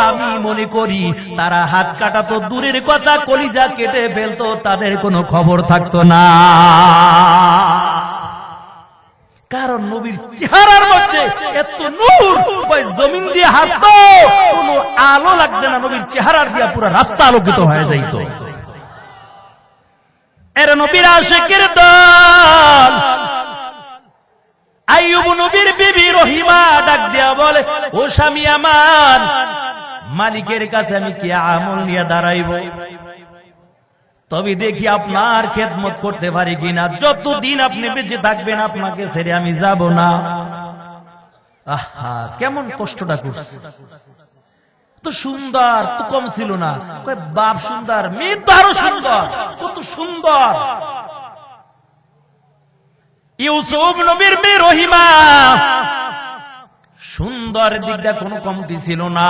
আমি মনে করি তারা হাত কাটা তো দূরের কথা, কলিজা কেটে ফেলতো, তাদের কোনো খবর থাকতো না। কারণ নবীর চেহারার মধ্যে এত নূর, জমিন দিয়ে হাঁটতো কোনো আলো লাগবে না, নবীর চেহারার দিয়া পুরো রাস্তা আলোকিত হয়ে যাইত। এর নবীর আশিকের দল। আইয়ুব নবীর বিবি রহিমা ডাক দিয়া বলে, ও স্বামী আমার, মালিকের কাছে আমি কি আমল নিয়ে দাঁড়াইব, তবে দেখি আপনার খেদমত করতে পারি কিনা, যতদিন আপনি বেঁচে থাকবেন আপনাকে ছেড়ে আমি যাব না। আহা, কেমন কষ্টটা করছে। তো সুন্দর তো কম ছিল না, বাপ সুন্দর, মেয়ে তো আরো সুন্দর, কত সুন্দর। ইউসুফ নবীর মেয়ে রহিমা সুন্দর দিকটা কোনো কমতি ছিল না,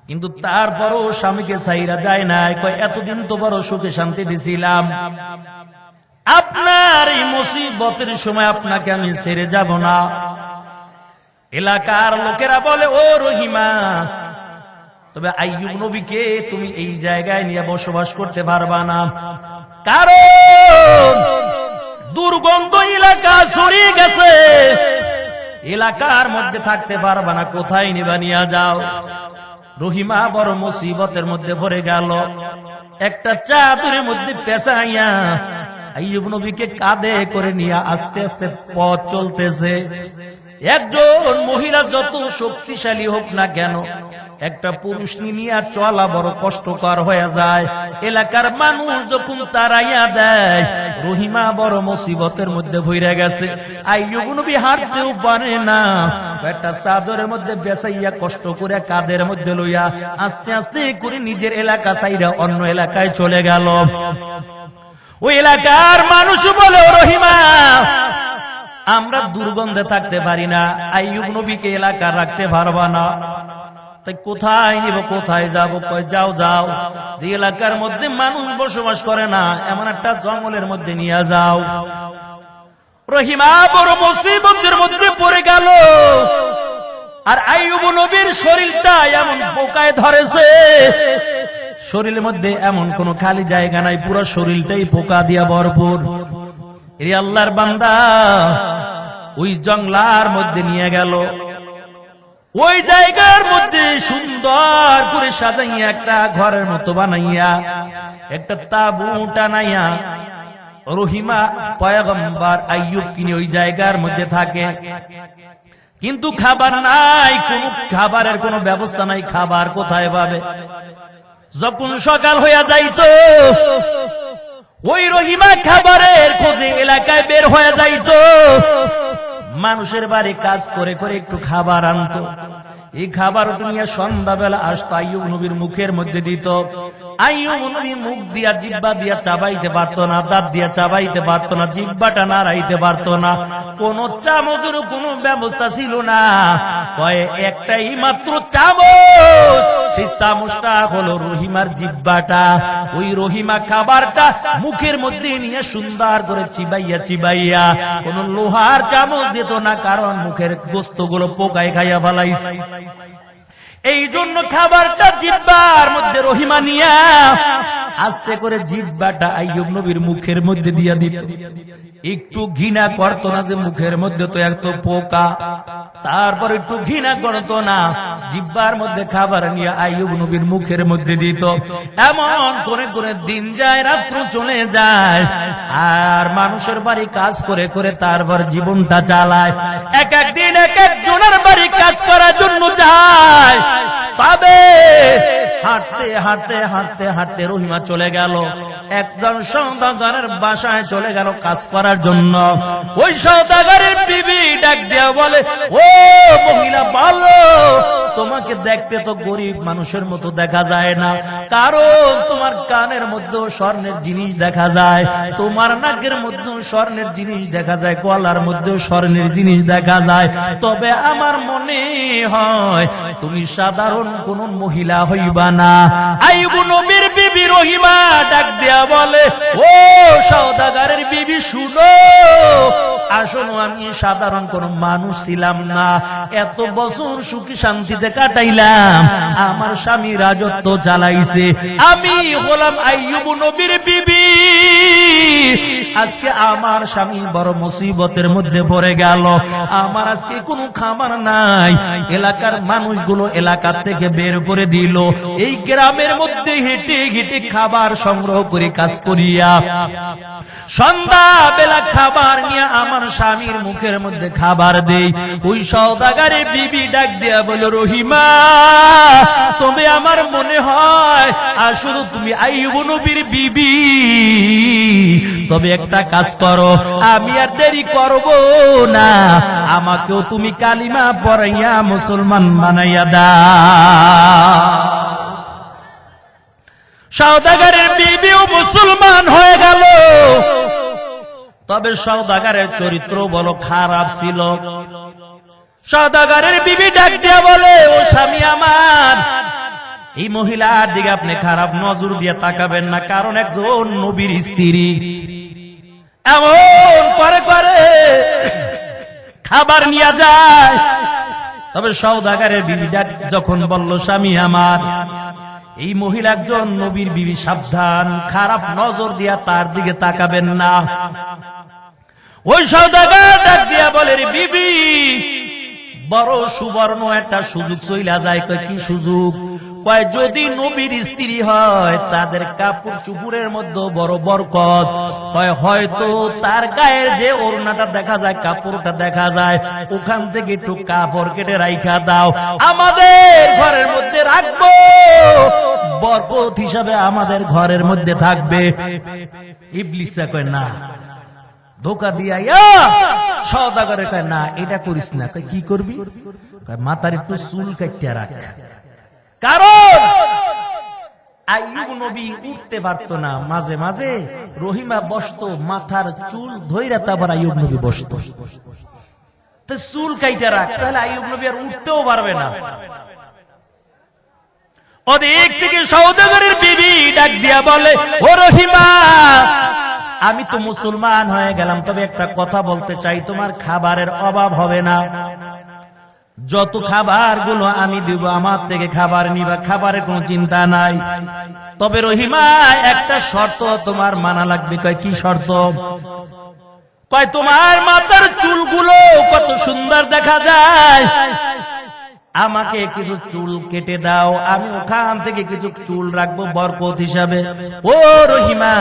কিন্তু তারপরও স্বামীকে ছাইরা যায় না। এতদিন তো বড় সুখে শান্তি দিছিলাম, আপনার এই মুসিবতের সময় আপনাকে আমি ছেড়ে যাব না। এলাকার লোকেরা বলে, ও রহিমা, তবে আইয়ুব নবীকে তুমি এই জায়গায় নিয়ে বসবাস করতে পারবা না, কারণ দুর্গন্ধ এলাকা ছড়িয়ে গেছে, এলাকার মধ্যে থাকতে পারবা না, কোথায় নিবা নিয়ে যাও। রহিমা বড় মুসিবতের মধ্যে পড়ে গেল। একটা চাদরের মধ্যে পেঁচাইয়া আইয়ুব নবীকে কাঁধে করে নিয়ে আস্তে আস্তে পথ চলতেছে। একজন মহিলা যত শক্তিশালী হোক না কেন, একটা পুরুষ নিয়ে চলা বড় কষ্টকর হয়ে যায়। এলাকার মানুষ যখন তাড়াইয়া দেয়, রহিমা বড় মুসিবতের মধ্যে পড়ে গেছে। আইয়ুব নবী হাঁটতেও পারে না, একটা চাদরের মধ্যে বেচাইয়া কষ্ট করে কাঁধের মধ্যে লইয়া আস্তে আস্তে করে নিজের এলাকা ছাইরা অন্য এলাকায় চলে গেল। ওই এলাকার মানুষ বলে, রহিমা, আমরা দুর্গন্ধে থাকতে পারি না, আইয়ুব নবীকে এলাকা রাখতে পারবা না। তাই কোথায় নিব, কোথায় যাব? কয় যাও যাও, যে এলাকার মধ্যে মানুষ বসবাস করে না এমন একটা জঙ্গলের মধ্যে নিয়ে যাও। রহিমা বড় মুসিবতের মধ্যে পড়ে গেল। আর আইয়ুব নবীর শরীরটা এমন পোকায় ধরেছে, শরীরের মধ্যে এমন কোন খালি জায়গা নাই, পুরো শরীরটাই পোকা দিয়া ভরপুর। এই আল্লাহর বান্দা ওই জঙ্গলার মধ্যে নিয়ে গেল। ওই জায়গার মধ্যে সুন্দর করে সাজাইয়া একটা ঘরের মতো বানাইয়া একটা তাঁবু টানাইয়া রহিমা পয়গম্বর আইয়ুব কিনে ওই জায়গার মধ্যে থাকে। কিন্তু খাবার নাই, কোন খাবারের কোন ব্যবস্থা নাই, খাবার কোথায় পাবে? যখন সকাল হইয়া যাইতো ওই রহিমা খাবারের খোঁজে এলাকায় বের হয়ে যাইতো, মানুষের বাড়ি কাজ করে করে একটু খাবার আনতো। এই খাবার নিয়ে সন্ধ্যাবেলা আসতো, আইয়ুব নবীর মুখের মধ্যে দিত। আইয়ুব নবী মুখ দিয়া জিহ্বা দিয়া চাবাইতে পারতো না, দাঁত দিয়া চাবাইতে পারতো না, জিহ্বাটা নাড়াইতে পারতো না, কোন চামচের কোন ব্যবস্থা ছিল না। কয়ে একটাই মাত্র চামচ, সেই চামচটা হলো রহিমার জিহ্বাটা। ওই রহিমা খাবারটা মুখের মধ্যে নিয়ে সুন্দর করে চিবাইয়া চিবাইয়া, কোন লোহার চামচ যেত না, কারণ মুখের গোস্তগুলো পোকায় খাইয়া ফেলাইছে। এই জন্য খাবারটা জিহ্বার মধ্যে রহিমা নিয়া আস্তে করে জিহ্বাটা আইয়ুব নবীর মুখের মধ্যে দিয়া দিত। একটু ঘৃণা করতো না যে মুখের মধ্যে তো এত পোকা, তারপর একটু ঘৃণা করতো না, জিহ্বার মধ্যে খাবার নিয়ে আইয়ুব নবীর মুখের মধ্যে দিত। এমন করে করে দিন যায়, রাত্র চলে যায়, আর মানুষের বাড়ি কাজ করে করে তারপর জীবনটা চালায়। এক একদিন এক একজনের বাড়ি কাজ করার জন্য যায়, তবে হাঁটতে হাঁটতে হাঁটতে হাঁটতে রহিমা চলে গেল একজন সওদাগরের বাসায়, চলে গেল কাজ করার জন্য। ওই সওদাগরের বিবি ডাক দিয়া বলে, ও মহিলা ভালো, তোমাকে দেখতে তো গরিব মানুষের মতো দেখা যায় না, কারণ তোমার কানের মধ্যেও স্বর্ণের জিনিস দেখা যায়, তোমার নাকের মধ্যেও স্বর্ণের জিনিস দেখা যায়, গলার মধ্যেও স্বর্ণের জিনিস দেখা যায়, তবে আমার মনে হয় তুমি সাধারণ কোন মহিলা হইবা না। আইয়ুব নবীর বিবি রহিমা ডাক দিয়া বলে, ও সওদাগরের বিবি শুনো, আসলে আমি সাধারণ কোন মানুষ ছিলাম না, এত বছর সুখী শান্তিতে কাটাইলাম, আমার স্বামী রাজত্ব চালাইছে, আমি হলাম আইয়ুব নবীর বিবি। আজকে আমার স্বামী বড় মুসিবতের মধ্যে পড়ে গেল, আমার আজকে কোনো খাবার নাই, এলাকার মানুষগুলো এলাকা থেকে বের করে দিল, এই গ্রামের মধ্যে হেঁটে হেঁটে খাবার সংগ্রহ করে কাজ করিয়া সন্ধ্যা বেলা খাবার নিয়ে আমার স্বামীর মুখের মধ্যে খাবার দেই। ওই সওদাগরের বিবি ডাক দিয়া বলো, রহিমা, তবে আমার মনে হয় আসলে তুমি আইয়ুব নবীর বিবি, তবে একটা কাজ করো, আমি আর দেরি করব না, আমাকেও তুমি কালিমা পড়াইয়া মুসলমান বানাইয়া দাও। সওদাগরের বিবিও মুসলমান হয়ে গেল, তবে সওদাগরের চরিত্র বড় খারাপ ছিল। সওদাগরের বিবি ডাক দিয়া বলে, ও স্বামী আমার, এই মহিলার দিকে আপনি খারাপ নজর দিয়ে তাকাবেন না, কারণ একজন নবীর স্ত্রী, এমন করে করে খাবার নিয়ে যায়। তবে সওদাগরের বিবি ডাক যখন বলল, স্বামী আমার, এই মহিলা একজন নবীর বিবি, সাবধান, খারাপ নজর দিয়া তার দিকে তাকাবেন না। ওই সওদাগর ডাক দিয়া বলে, বিবি, বড় সুবর্ণ একটা সুযোগ চইলা যায়। কয়, কি সুযোগ? কয়, যদি নবীর স্ত্রী হয় তাদের কাপড় চুপুরের মধ্যে বড় বরকত। কয়, হয়তো তার গায়ের যে ওড়নাটা দেখা যায়, কাপড়টা দেখা যায়, ওখান থেকে একটু কাপড় কেটে রাইখা দাও, আমাদের ঘরের মধ্যে রাখবো, বরকত হিসাবে আমাদের ঘরের মধ্যে থাকবে। ইবলিসা কয়, না, ধোকা দিয়া সওদাগরে কয়, না, এটা করিস না। কয়, কি করবি? কয়, মাথার একটু চুল কাটিয়া রাখ, কারণ আইয়ুব নবী উঠতে পারতো না, মাঝে মাঝে রহিমা বসতো, মাথার চুল ধইরা তারপর আইয়ুব নবী বসতো, তো চুল কাটিয়া রাখ, তাহলে আইয়ুব নবী আর উঠতেও পারবে না। ওদিক থেকে সওদাগরের বিবি ডাক দিয়া বলে, ও রহিমা, আমি তো মুসলমান হয়ে গেলাম, তবে একটা কথা বলতে চাই, তোমার খাবারের অভাব হবে না। যত খাবার গুলো আমি দিব আমার থেকে খাবার নিবা, খাবারের কোনো চিন্তা নাই। তবে রহিমা, একটা শর্ত তোমার মানা লাগবে। কয় কি শর্ত? কয় তোমার মাথার চুলগুলো কত সুন্দর দেখা যায়, আমাকে কিছু চুল কেটে দাও, আমি ওখান থেকে কিছু চুল রাখবো বরকত হিসাবে। ও রহিমা,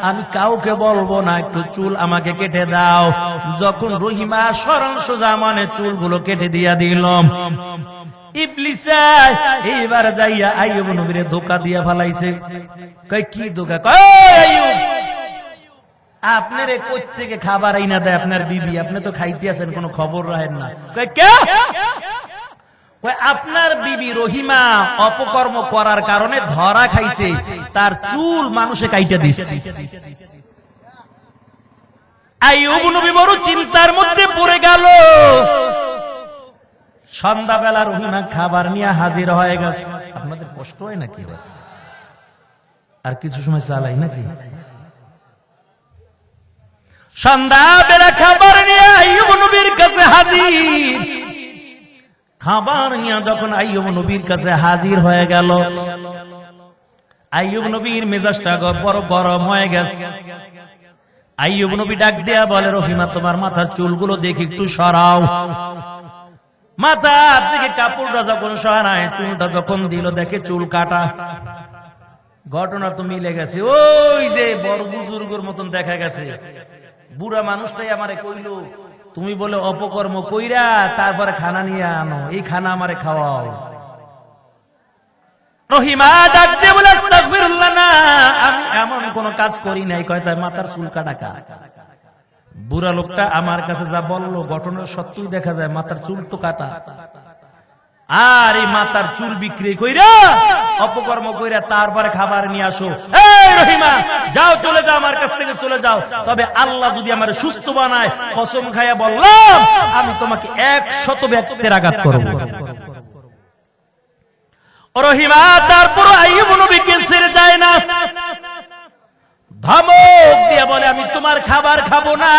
আমি কাউকে বলবো না, একটু চুল আমাকে কেটে দাও। যখন রহিমা সরল সোজা মানে চুলগুলো কেটে দিয়া দিলাম, ইবলিস এইবার যাইয়া আইয়ুব নবীরে ধোকা দিয়া ফেলাইছে। কয় কি ধোকা? কয় আইয়ুব, আপনারে কই থেকে খাবার আইনা দেয় আপনার বিবি, আপনি তো খাইতে আছেন, কোনো খবর রাখেন না। কয় কে? আপনার বিবি রহিমা অপকর্ম করার কারণে ধরা খাইছে, তার চুল মানুষে কাইটা দিচ্ছে। আইয়ুব নবী বড় চিন্তার মধ্যে পড়ে গেল। সন্ধ্যাবেলা রহিমা খাবার নিয়ে হাজির হয়ে গেছে। আপনাদের কষ্ট হয় নাকি? আর কিছু সময় চালাই নাকি? সন্ধ্যাবেলা খাবার নিয়ে আইয়ুব নবীর কাছে হাজির। খাবার নিয়ে যখন আইয়ুব নবীর কাছে হাজির হয়ে গেল, আইয়ুব নবীর মেজাজটা বড় গরম হয়ে গেছে। আইয়ুব নবী ডাক দেয়া বলে, রহিমা, তোমার মাথার চুলগুলো দেখি একটু সরাও। মাথার দিকে কাপড়টা যখন সরায়, চুলটা যখন দিল, দেখে চুল কাটা। ঘটনা তো মিলে গেছে, ওই যে বড় বুজুর্গের মতন দেখা গেছে। বুড়া মানুষটাই আমারে কইলো, তুমি বলে অপকর্ম কইরা তারপরে খানা নিয়ে আনো, এই খানা আমারে খাওয়াও। রহিমা ডাক দিয়ে বলে, আস্তাগফিরুল্লাহ, না, আমি এমন কোন কাজ করি নাই। কয় তাই মাথার চুল কাটা কা? বুড়া লোকটা আমার কাছে যা বললো, ঘটনা সত্যই দেখা যায় মাথার চুল তো কাটা। আর এই মাথার চুল বিক্রি কইরা অপকর্ম কইরা তারপরে খাবার নিয়ে আসো। এই রহিমা, যাও, চলে যাও, আমার কাছ থেকে চলে যাও। তবে আল্লাহ যদি আমার সুস্থ বানায়, কসম খাইয়া বললাম, আমি তোমাকে 100 ব্যক্তির আঘাত করব। রহিমা তারপর আইয়ুব নবীকে ছেড়ে যায় না, ধমক দিয়ে বলে, আমি তোমার খাবার খাবো না,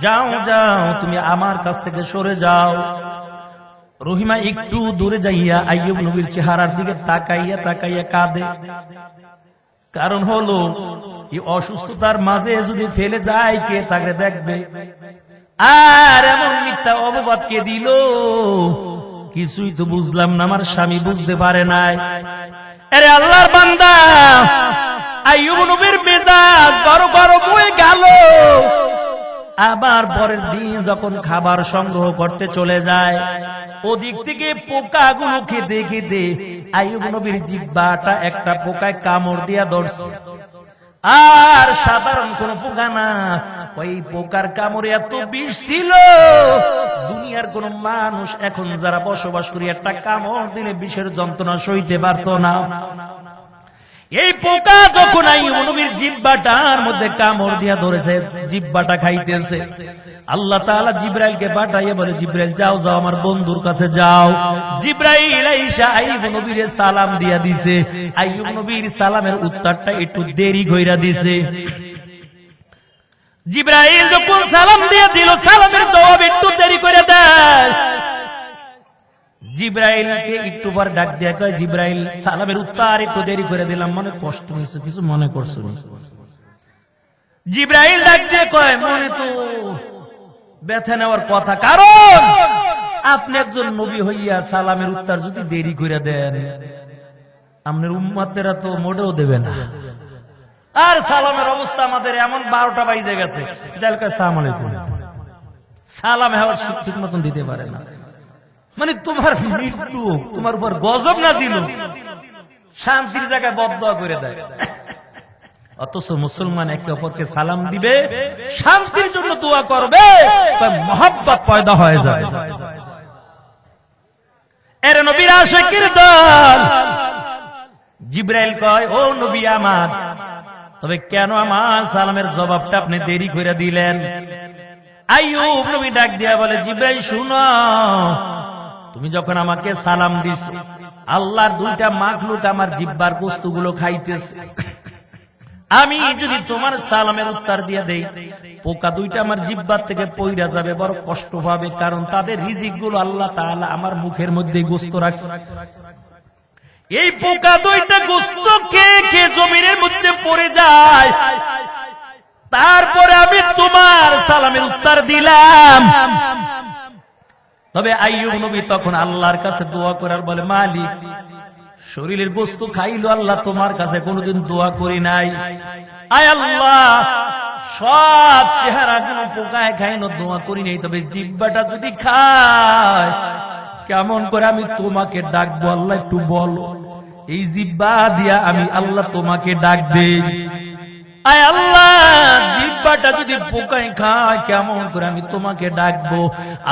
যাও যাও, তুমি আমার কাছ থেকে সরে যাও। রহিমা একটু দূরে যাইয়া আইয়ুব নবীর চেহারার দিকে তাকাইয়া তাকাইয়া কাঁদে। কারণ হলো, এই অসুস্থতার মাঝে যদি ফেলে যায়, কে তাকে দেখবে? আর এমন মিথ্যা অপবাদ কে দিল, কিছুই তো বুঝলাম না। আমার স্বামী বুঝতে পারে নাই। আরে আল্লাহর বান্দা, আইয়ুব নবীর মেজাজ বড় গরম হয়ে গেল। আবার পরের দিন যখন খাবার সংগ্রহ করতে চলে যায়, ওদিক থেকে পোকাগুলো খেতে খেতে আইয়ুব নবীর জিহ্বাটা একটা পোকায় কামড় দিয়া ধরছে। আর সাধারণ কোন পোকা না, ওই পোকার কামড়ে এত বিষ ছিল, দুনিয়ার কোন মানুষ এখন যারা বসবাস করি, একটা কামড় দিলে বিষের যন্ত্রণা সইতে পারত না। এই পোকা যখন আইয়ুব নবীর জিহ্বাটার মধ্যে কামড় দিয়া ধরেছে, জিহ্বাটা খাইতেছে, আল্লাহ তাআলা জিবরাইলকে পাঠাইয়া বলে, জিবরাইল, যাও যাও, আমার বন্ধুর কাছে যাও। জিবরাইল আইসা আইয়ুব নবীর সালাম দিয়া দিছে। আইয়ুব নবীর সালামের উত্তরটা একটু দেরি কইরা দিছে। জিবরাইল যখন সালাম দিয়া দিল, সালামের জবাব একটু দেরি করে দেয়। জিবরাইলকে একটু পর ডাক দিয়া কয়, জিবরাইল, সালামের উত্তর একটু দেরি করে দিলাম, মনে কষ্ট হয়েছে, কিছু মনে করছো? জিবরাইল ডাক দিয়ে কয়, মনে তো ব্যথা নেওয়ার কথা, কারণ আপনি একজন নবী হইয়া সালামের উত্তর যদি দেরি করে দেন, আপনার উম্মতেরা তো মোটেও দেবে না। আর সালামের অবস্থা আমাদের এমন 12টা বাজে গেছে, আসসালামু আলাইকুম, সালাম হওয়ার ঠিক মতন দিতে পারে না। মানে তোমার মৃত্যু তোমার উপর গজব নাজিল, শান্তির জায়গায় বদদোয়া করে দেয়। অথচ মুসলমান একে অপরকে সালাম দিবে, শান্তির জন্য দোয়া করবে, মহব্বত পয়দা হয়ে যায়। এর নবীর আশিকের দল। জিবরাইল কয়, ও নবী আমার, তবে কেন আমার সালামের জবাবটা আপনি দেরি করে দিলেন? আইয়ুব নবী ডাক দিয়া বলে, জিবরাইল শুনো, তুমি যখন আমাকে সালাম দিছো, আল্লাহর দুইটা মাখলুক আমার জিহ্বার গোস্তগুলো খাইতেছে, আমি যদি তোমার সালামের উত্তর দিয়ে দেই, পোকা দুইটা আমার জিহ্বার থেকে পইরা যাবে, বড় কষ্ট পাবে, কারণ তাদের রিজিক গুলো আল্লাহ তাআলা আমার মুখের মধ্যে গোস্ত রাখছে। এই পোকা দুইটা গোস্ত কে জমিনের মধ্যে পড়ে যায়, তারপরে আমি তোমার সালামের উত্তর দিলাম। তবে আইয়ুব নবী তখন আল্লাহর কাছে দোয়া করার বলে, মালিক, শরীরের গোস্ত খাইলো আল্লাহ, তোমার কাছে কোনোদিন দোয়া করি নাই। আয় আল্লাহ, সব চেহারা গুলো পোকায় খাইলো, দোয়া করি নাই, তবে জিহ্বাটা যদি খায়, কেমন করে আমি তোমাকে ডাকবো আল্লাহ একটু বলো। এই জিহ্বা দিয়া আমি আল্লাহ তোমাকে ডাক দেই। আয় আল্লাহ, জিহ্বাটা যদি পোকায় খায়, কেমন করে আমি তোমাকে ডাকবো।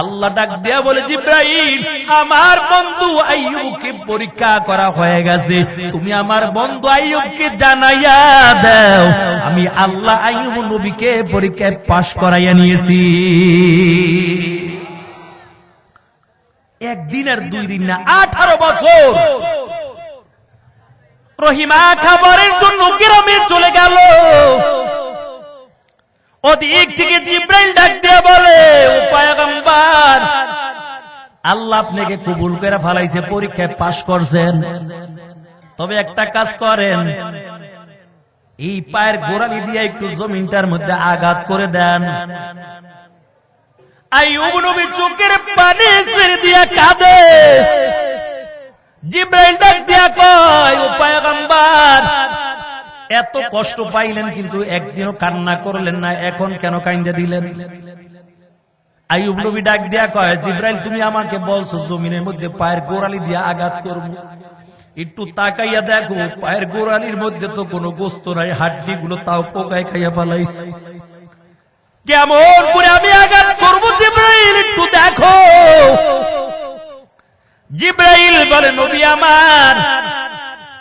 আল্লাহ ডাক দিয়া বলে, জিব্রাইল, আমার বন্ধু আইয়ুবকে পরীক্ষা করা হয়ে গেছে, তুমি আমার বন্ধু আইয়ুবকে জানাইয়া দাও, আমি আল্লাহ আইয়ুব নবীকে পরীক্ষায় পাশ করাইয়া নিয়েছি। একদিন আর 2 দিন না, 18 বছর রহিমা খাবারের জন্য গ্রামে চলে গেল। ওদিক থেকে জিব্রাইল ডাক দিয়ে বলে, ও পয়গম্বর, আল্লাহ আপনাকে কবুল করে ফেলাইছে, পরীক্ষায় পাশ করছেন, তবে একটা কাজ করেন, এই পায়ের গোড়ালি দিয়ে একটু জমিনটার মধ্যে আঘাত করে দেন। আইয়ুব নবী চোখের পানি ছেড়ে দিয়ে কাঁদে। জিব্রাইল ডাক দিয়া কয়, ও পয়গম্বর, এত কষ্ট পাইলেন কিন্তু একদিনও কান্না করলেন না, এখন কেন কাইন্দা দিলেন? আইয়ুব নবী ডাক দিয়া কয়, জিব্রাইল, তুমি আমাকে বলছো জমিনের মধ্যে পায়ের গোড়ালি দিয়ে আঘাত করব, একটু তাকাইয়া দেখো, পায়ের গোড়ালির মধ্যে তো কোনো গোস্ত নাই, হাড্ডি গুলো তাও পোকায় খাইয়া ফেলাইছে, কেমন করে আমি আঘাত করবো জিব্রাইল, একটু দেখো। জিব্রাইল বলে, নবী আমার,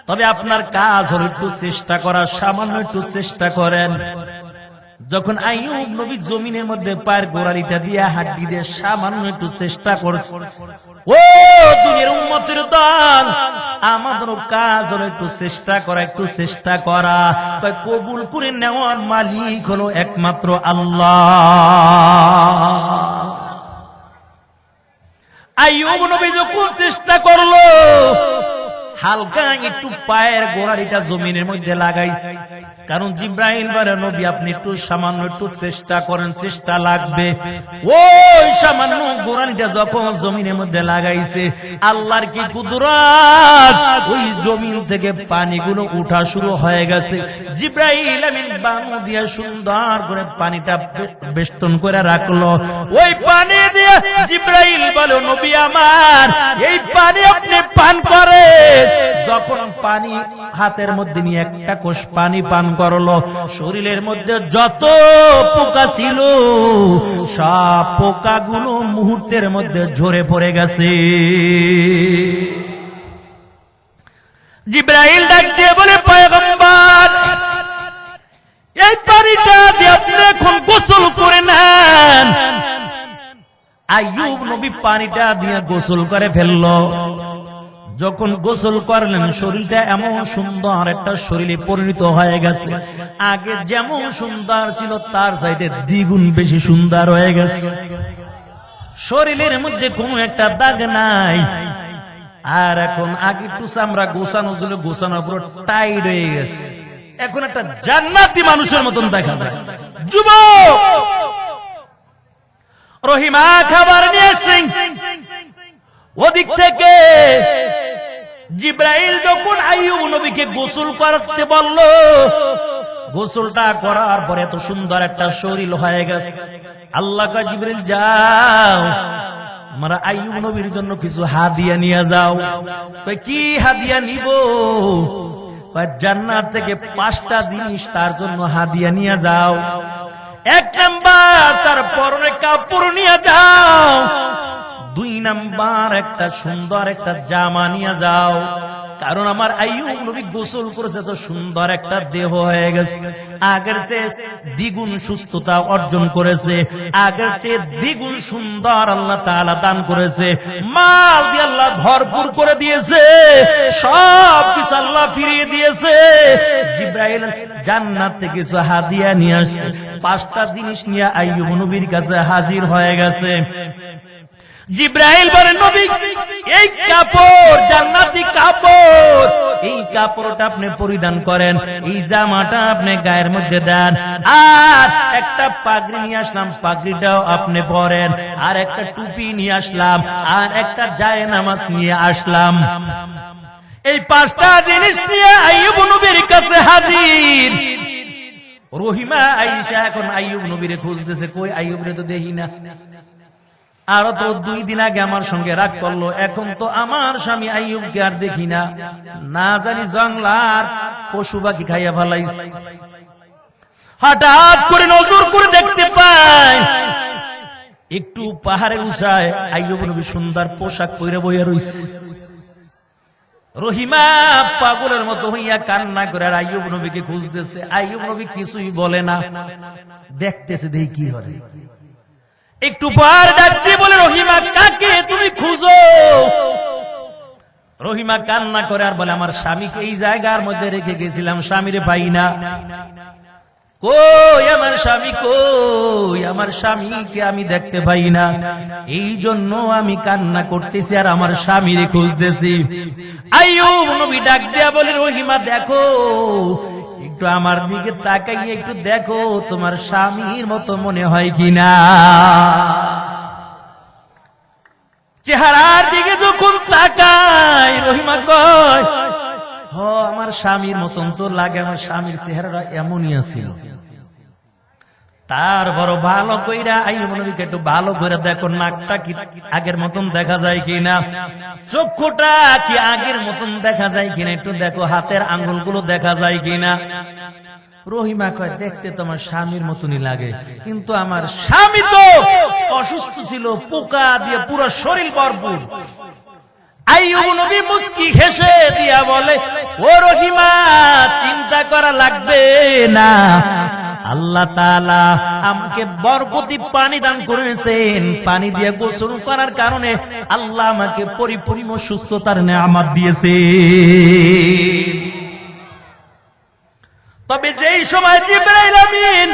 তবে আপনার কাজ হলো একটু চেষ্টা করা, সামান্য একটু চেষ্টা করেন। যখন আইয়ুব নবী জমিনের মধ্যে পায়ের গোড়ালিটা দিয়ে হাড্ডি দিয়ে সামান্য একটু চেষ্টা করছে, ও দুনিয়ার উম্মতের দল, আমাদেরও কাজ হলো একটু চেষ্টা করা, একটু চেষ্টা করা। তাই কবুল করে নেওয়ার মালিক হলো একমাত্র আল্লাহ। আইয়ুব নবী যখন চেষ্টা করলো, হালকা একটু পায়ের গোড়ালিটা জমিনের মধ্যে লাগাইছে, কারণ জিব্রাইল বলে, নবী আপনি একটু সামান্য একটু চেষ্টা করেন, চেষ্টা লাগবে। ওই সামান্য গোড়ালিটা যখন জমিনের মধ্যে লাগাইছে, আল্লাহর কি কুদরত, ওই জমিন থেকে পানিগুলো উঠা শুরু হয়ে গেছে। জিব্রাইল আমিন বানু দিয়ে সুন্দর করে পানিটা বেষ্টন করে রাখলো। ওই পানি দিয়ে জিব্রাইল বলে, নবী আমার, এই পানি আপনি পান করে। যখন পানি হাতের মধ্যে নিয়ে একটা কোষ পানি পান করলো, শরীরের মধ্যে যত পোকা ছিল সব পোকাগুলো মুহূর্তের মধ্যে ঝরে পড়ে গেছে। জিব্রাইল ডাক দিয়ে বলে, পয়গম্বর, এই পানিটা দিয়ে আপনি এখন গোসল করে নেন। আইয়ুব নবী পানিটা দিয়ে গোসল করে ফেললো। যখন গোসল করলেন, শরীরটা এমন সুন্দর একটা শরীরে পরিণত হয়ে গেছে, আগে যেমন সুন্দর ছিল তার চাইতে দ্বিগুণ বেশি সুন্দর হয়ে গেছে। শরীরের মধ্যে কোনো একটা দাগ নাই, আর এখন আগে একটু চামড়া গোছানো ছিল, গোছানোর পুরো টাইট হয়ে গেছে, এখন একটা জান্নাতি মানুষের মতন দেখা যায়। যুবক রহিমা খাবার নিয়ে এসেছেন, ওদিক থেকে জিব্রাইল যখন আইয়ুব নবীকে গোসল করতে বলল, গোসলটা করার পরে এত সুন্দর একটা শরীর হয়ে গেছে। আল্লাহ কয়, জিব্রাইল যাও, আমরা আইয়ুব নবীর জন্য কিছু হাদিয়া নিয়ে যাও। কয়, কি হাদিয়া নিব? কয়, জান্নাত থেকে 5টা জিনিস তার জন্য হাদিয়া নিয়ে যাও। 1 নাম্বার, তার পরনে কাপড় নিয়ে যাও। 2 নাম্বার, একটা সুন্দর একটা জামা নিয়ে যাও, কারণ আমার আইয়ুব নবী গোসল করেছে, তো সুন্দর একটা দেহ হয়ে গেছে, আগের চেয়ে দ্বিগুণ সুস্থতা অর্জন করেছে, আগের চেয়ে দ্বিগুণ সুন্দর আল্লাহ তাআলা দান করেছে, মাল দিয়ে আল্লাহ ভরপুর করে দিয়েছে, সব কিছু আল্লাহ ফিরিয়ে দিয়েছে। জিবরাইল জান্নাত থেকে কিছু হাদিয়া নিয়ে আসছে, 5টা জিনিস নিয়ে আইয়ুব নবীর কাছে হাজির হয়ে গেছে। জিবরাইল বলেন, নবী এই কাপড় জান্নাতি কাপড়, এই কাপড়টা আপনি পরিধান করেন, এই জামাটা আপনি গায়ের মধ্যে দেন, আর একটা পাগড়ি নিয়ে আসলাম, পাগড়িটাও আপনি পরেন, আর একটা টুপি নিয়ে আসলাম, আর একটা জায়নামাজ নিয়ে আসলাম। এই 5টা জিনিস নিয়ে আইয়ুব নবীর কাছে হাজির। রহিমা আয়েশা এখন আইয়ুব নবীরে খুঁজতেছে, কই আইয়ুবরে তো দেখি না, আরো তো 2 দিন আগে আমার সঙ্গে রাগ করলো, এখন তো আমার স্বামী আইয়ুবকে আর দেখি না, না জানি জঙ্গলার পশু পাখি খাইয়া ফেলাইছে। হঠাৎ করে নজর করে দেখতে পাই একটু পাহাড়ের উঁচায় আইয়ুব নবী সুন্দর পোশাক পরে বইয়া রইছে। রহিমা পাগলের মতো হইয়া কান্না করে আর আইয়ুব নবীকে খুঁজতেছে। আইয়ুব নবী কিছুই বলে না, দেখতেছে দেখি কি হবে। একটু পর ডাকতে বলে, রহিমা কাকে তুমি খুঁজো? রহিমা কান্না করে আর বলে, আমার স্বামীকে এই জায়গার মধ্যে রেখে গেছিলাম, স্বামীরে পাই না। কই আমার স্বামী, কই আমার স্বামীকে আমি দেখতে পাই না, এই জন্য আমি কান্না করতেছি আর আমার স্বামীরে খুঁজতেছি। আইয়ুব নবী ডাক দেয়া বলে, রহিমা দেখো, একটু আমার দিকে তাকাইয়ে একটু দেখো, তোমার স্বামীর মতো মনে হয় কিনা। চেহারার দিকে যখন তাকাই, রহিমা কয়, হ আমার স্বামীর মতন তো লাগে, আমার স্বামীর চেহারাটা এমনই আছিল। তার বড় ভালো কইরা আইয়ুব নবীকে একটু ভালো করে দেখো, নাকটা কি আগের মতন দেখা যায় কিনা, চক্ষুটা কি আগের মতন দেখা যায় কিনা, একটু দেখো হাতের আঙ্গুলগুলো দেখা যায় কিনা। রহিমা কয়, দেখতে তোমার স্বামীর মতনই লাগে, কিন্তু আমার স্বামী তো অসুস্থ ছিল, পোকা দিয়ে পুরো শরীর ভরপুর। আইয়ুব নবী মুস্কি হেসে দিয়া বলে, ও রহিমা চিন্তা করা লাগবে না, আল্লাহ তাআলা আমাকে বরকতি পানি দান করেছেন, পানি দিয়ে গোসল করার কারণে আল্লাহ আমাকে পরিপূর্ণ সুস্থতার নেয়ামত দিয়েছে। তবে যেই সময় জিবরাইল আমিন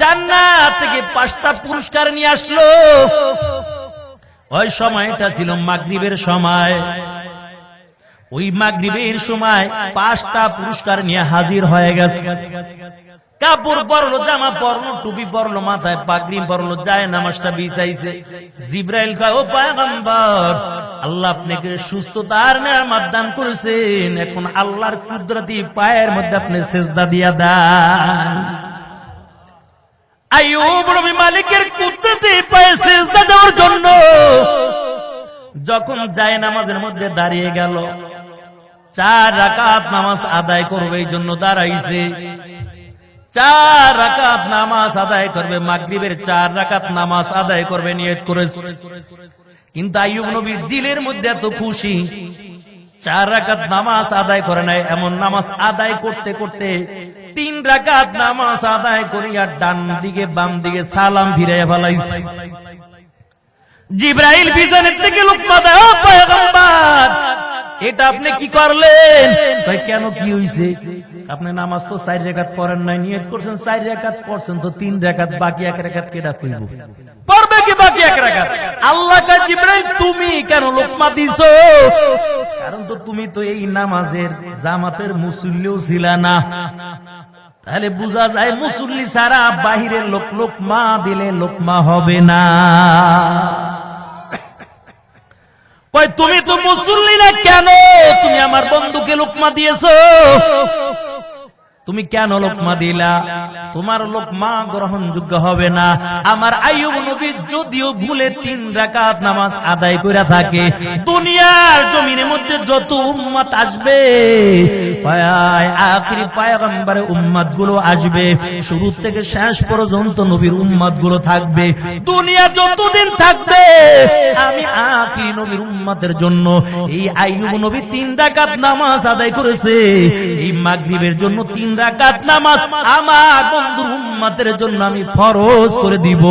জান্নাত থেকে 5টা পুরস্কার নিয়ে আসলো, ওই সময়টা ছিল মাগরিবের সময়। ওই মাগরিবের সময় 5টা পুরস্কার নিয়ে হাজির হয়ে গেছে। কাপড় পরলো, জামা পরলো, টুপি পরলো, মাথায় পাগড়ি পরলো, জায়নামাজটা বিছাইছে। জিবরাইল কয়, ও পয়গম্বর, আল্লাহ আপনাকে সুস্থতার নেয়ামত দান করেছেন, এখন আল্লাহর কুদরতি পায়ের মধ্যে আপনি সিজদা দিয়া দেন। আইয়ুব নবী মালিকের কুদরতি পায়ে সিজদা দেওয়ার জন্য যখন জায়নামাজের মধ্যে দাঁড়িয়ে গেল, 4 রাকাত নামাজ আদায় করবে এই জন্য দাঁড়াইছে। 4 রাকাত নামাজ আদায় করবে, মাগরিবের 4 রাকাত নামাজ আদায় করবে নিয়ত করেছে। কিন্তু আইয়ুব নবীর দিলের মধ্যে এত খুশি, 4 রাকাত নামাজ আদায় করে নাই, এমন নামাজ আদায় করতে করতে 3 রাকাত নামাজ আদায় করিয়া ডান দিকে বাম দিকে সালাম ফিরাইয়া ফেলাইছে। জিবরাইল পিছনের থেকে লুকমা দেয়, ও পয়গম্বর এটা আপনি কি করলেন? ভাই কেন, কি হইছে? আপনি নামাজ তো 4 রাকাত পড়েন নাই, নিয়ত করছেন 4 রাকাত, পড়ছেন তো 3 রাকাত, বাকি 1 রাকাত কেডা কইব? পড়বে কি বাকি 1 রাকাত? আল্লাহ কয়, জিবরাইল তুমি কেন লোকমা দিছো? কারণ তো তুমি তো এই নামাজের জামাতের মুসল্লিও ছিলা না। তাহলে বোঝা যায় মুসল্লি ছাড়া বাহিরের লোক লোকমা দিলে লোকমা হবে না। কই তুমি তো মুসল্লি না, কেন তুমি আমার বন্ধুকে লোকমা দিয়েছো? তুমি কেন লোকমা দিলা? তোমার লোকমা গ্রহণযোগ্য হবে না। আমার আইয়ুব নবী যদিও ভুলে 3 রাকাত নামাজ আদায় করে থাকে, দুনিয়ার জমিনের মধ্যে যত উম্মত আসবে পায় আখিরি পয়গম্বরের উম্মত গুলো আসবে, শুরু থেকে শেষ পর্যন্ত নবীর উম্মত গুলো থাকবে। দুনিয়া যতদিন থাকবে আমি আখিরি নবীর উম্মতের জন্য এই আইয়ুব নবী 3 রাকাত নামাজ আদায় করেছে, এই মাগরিবের জন্য 3 রাকাত নামাজ আমার বন্ধুর উম্মতের জন্য আমি ফরজ করে দিব।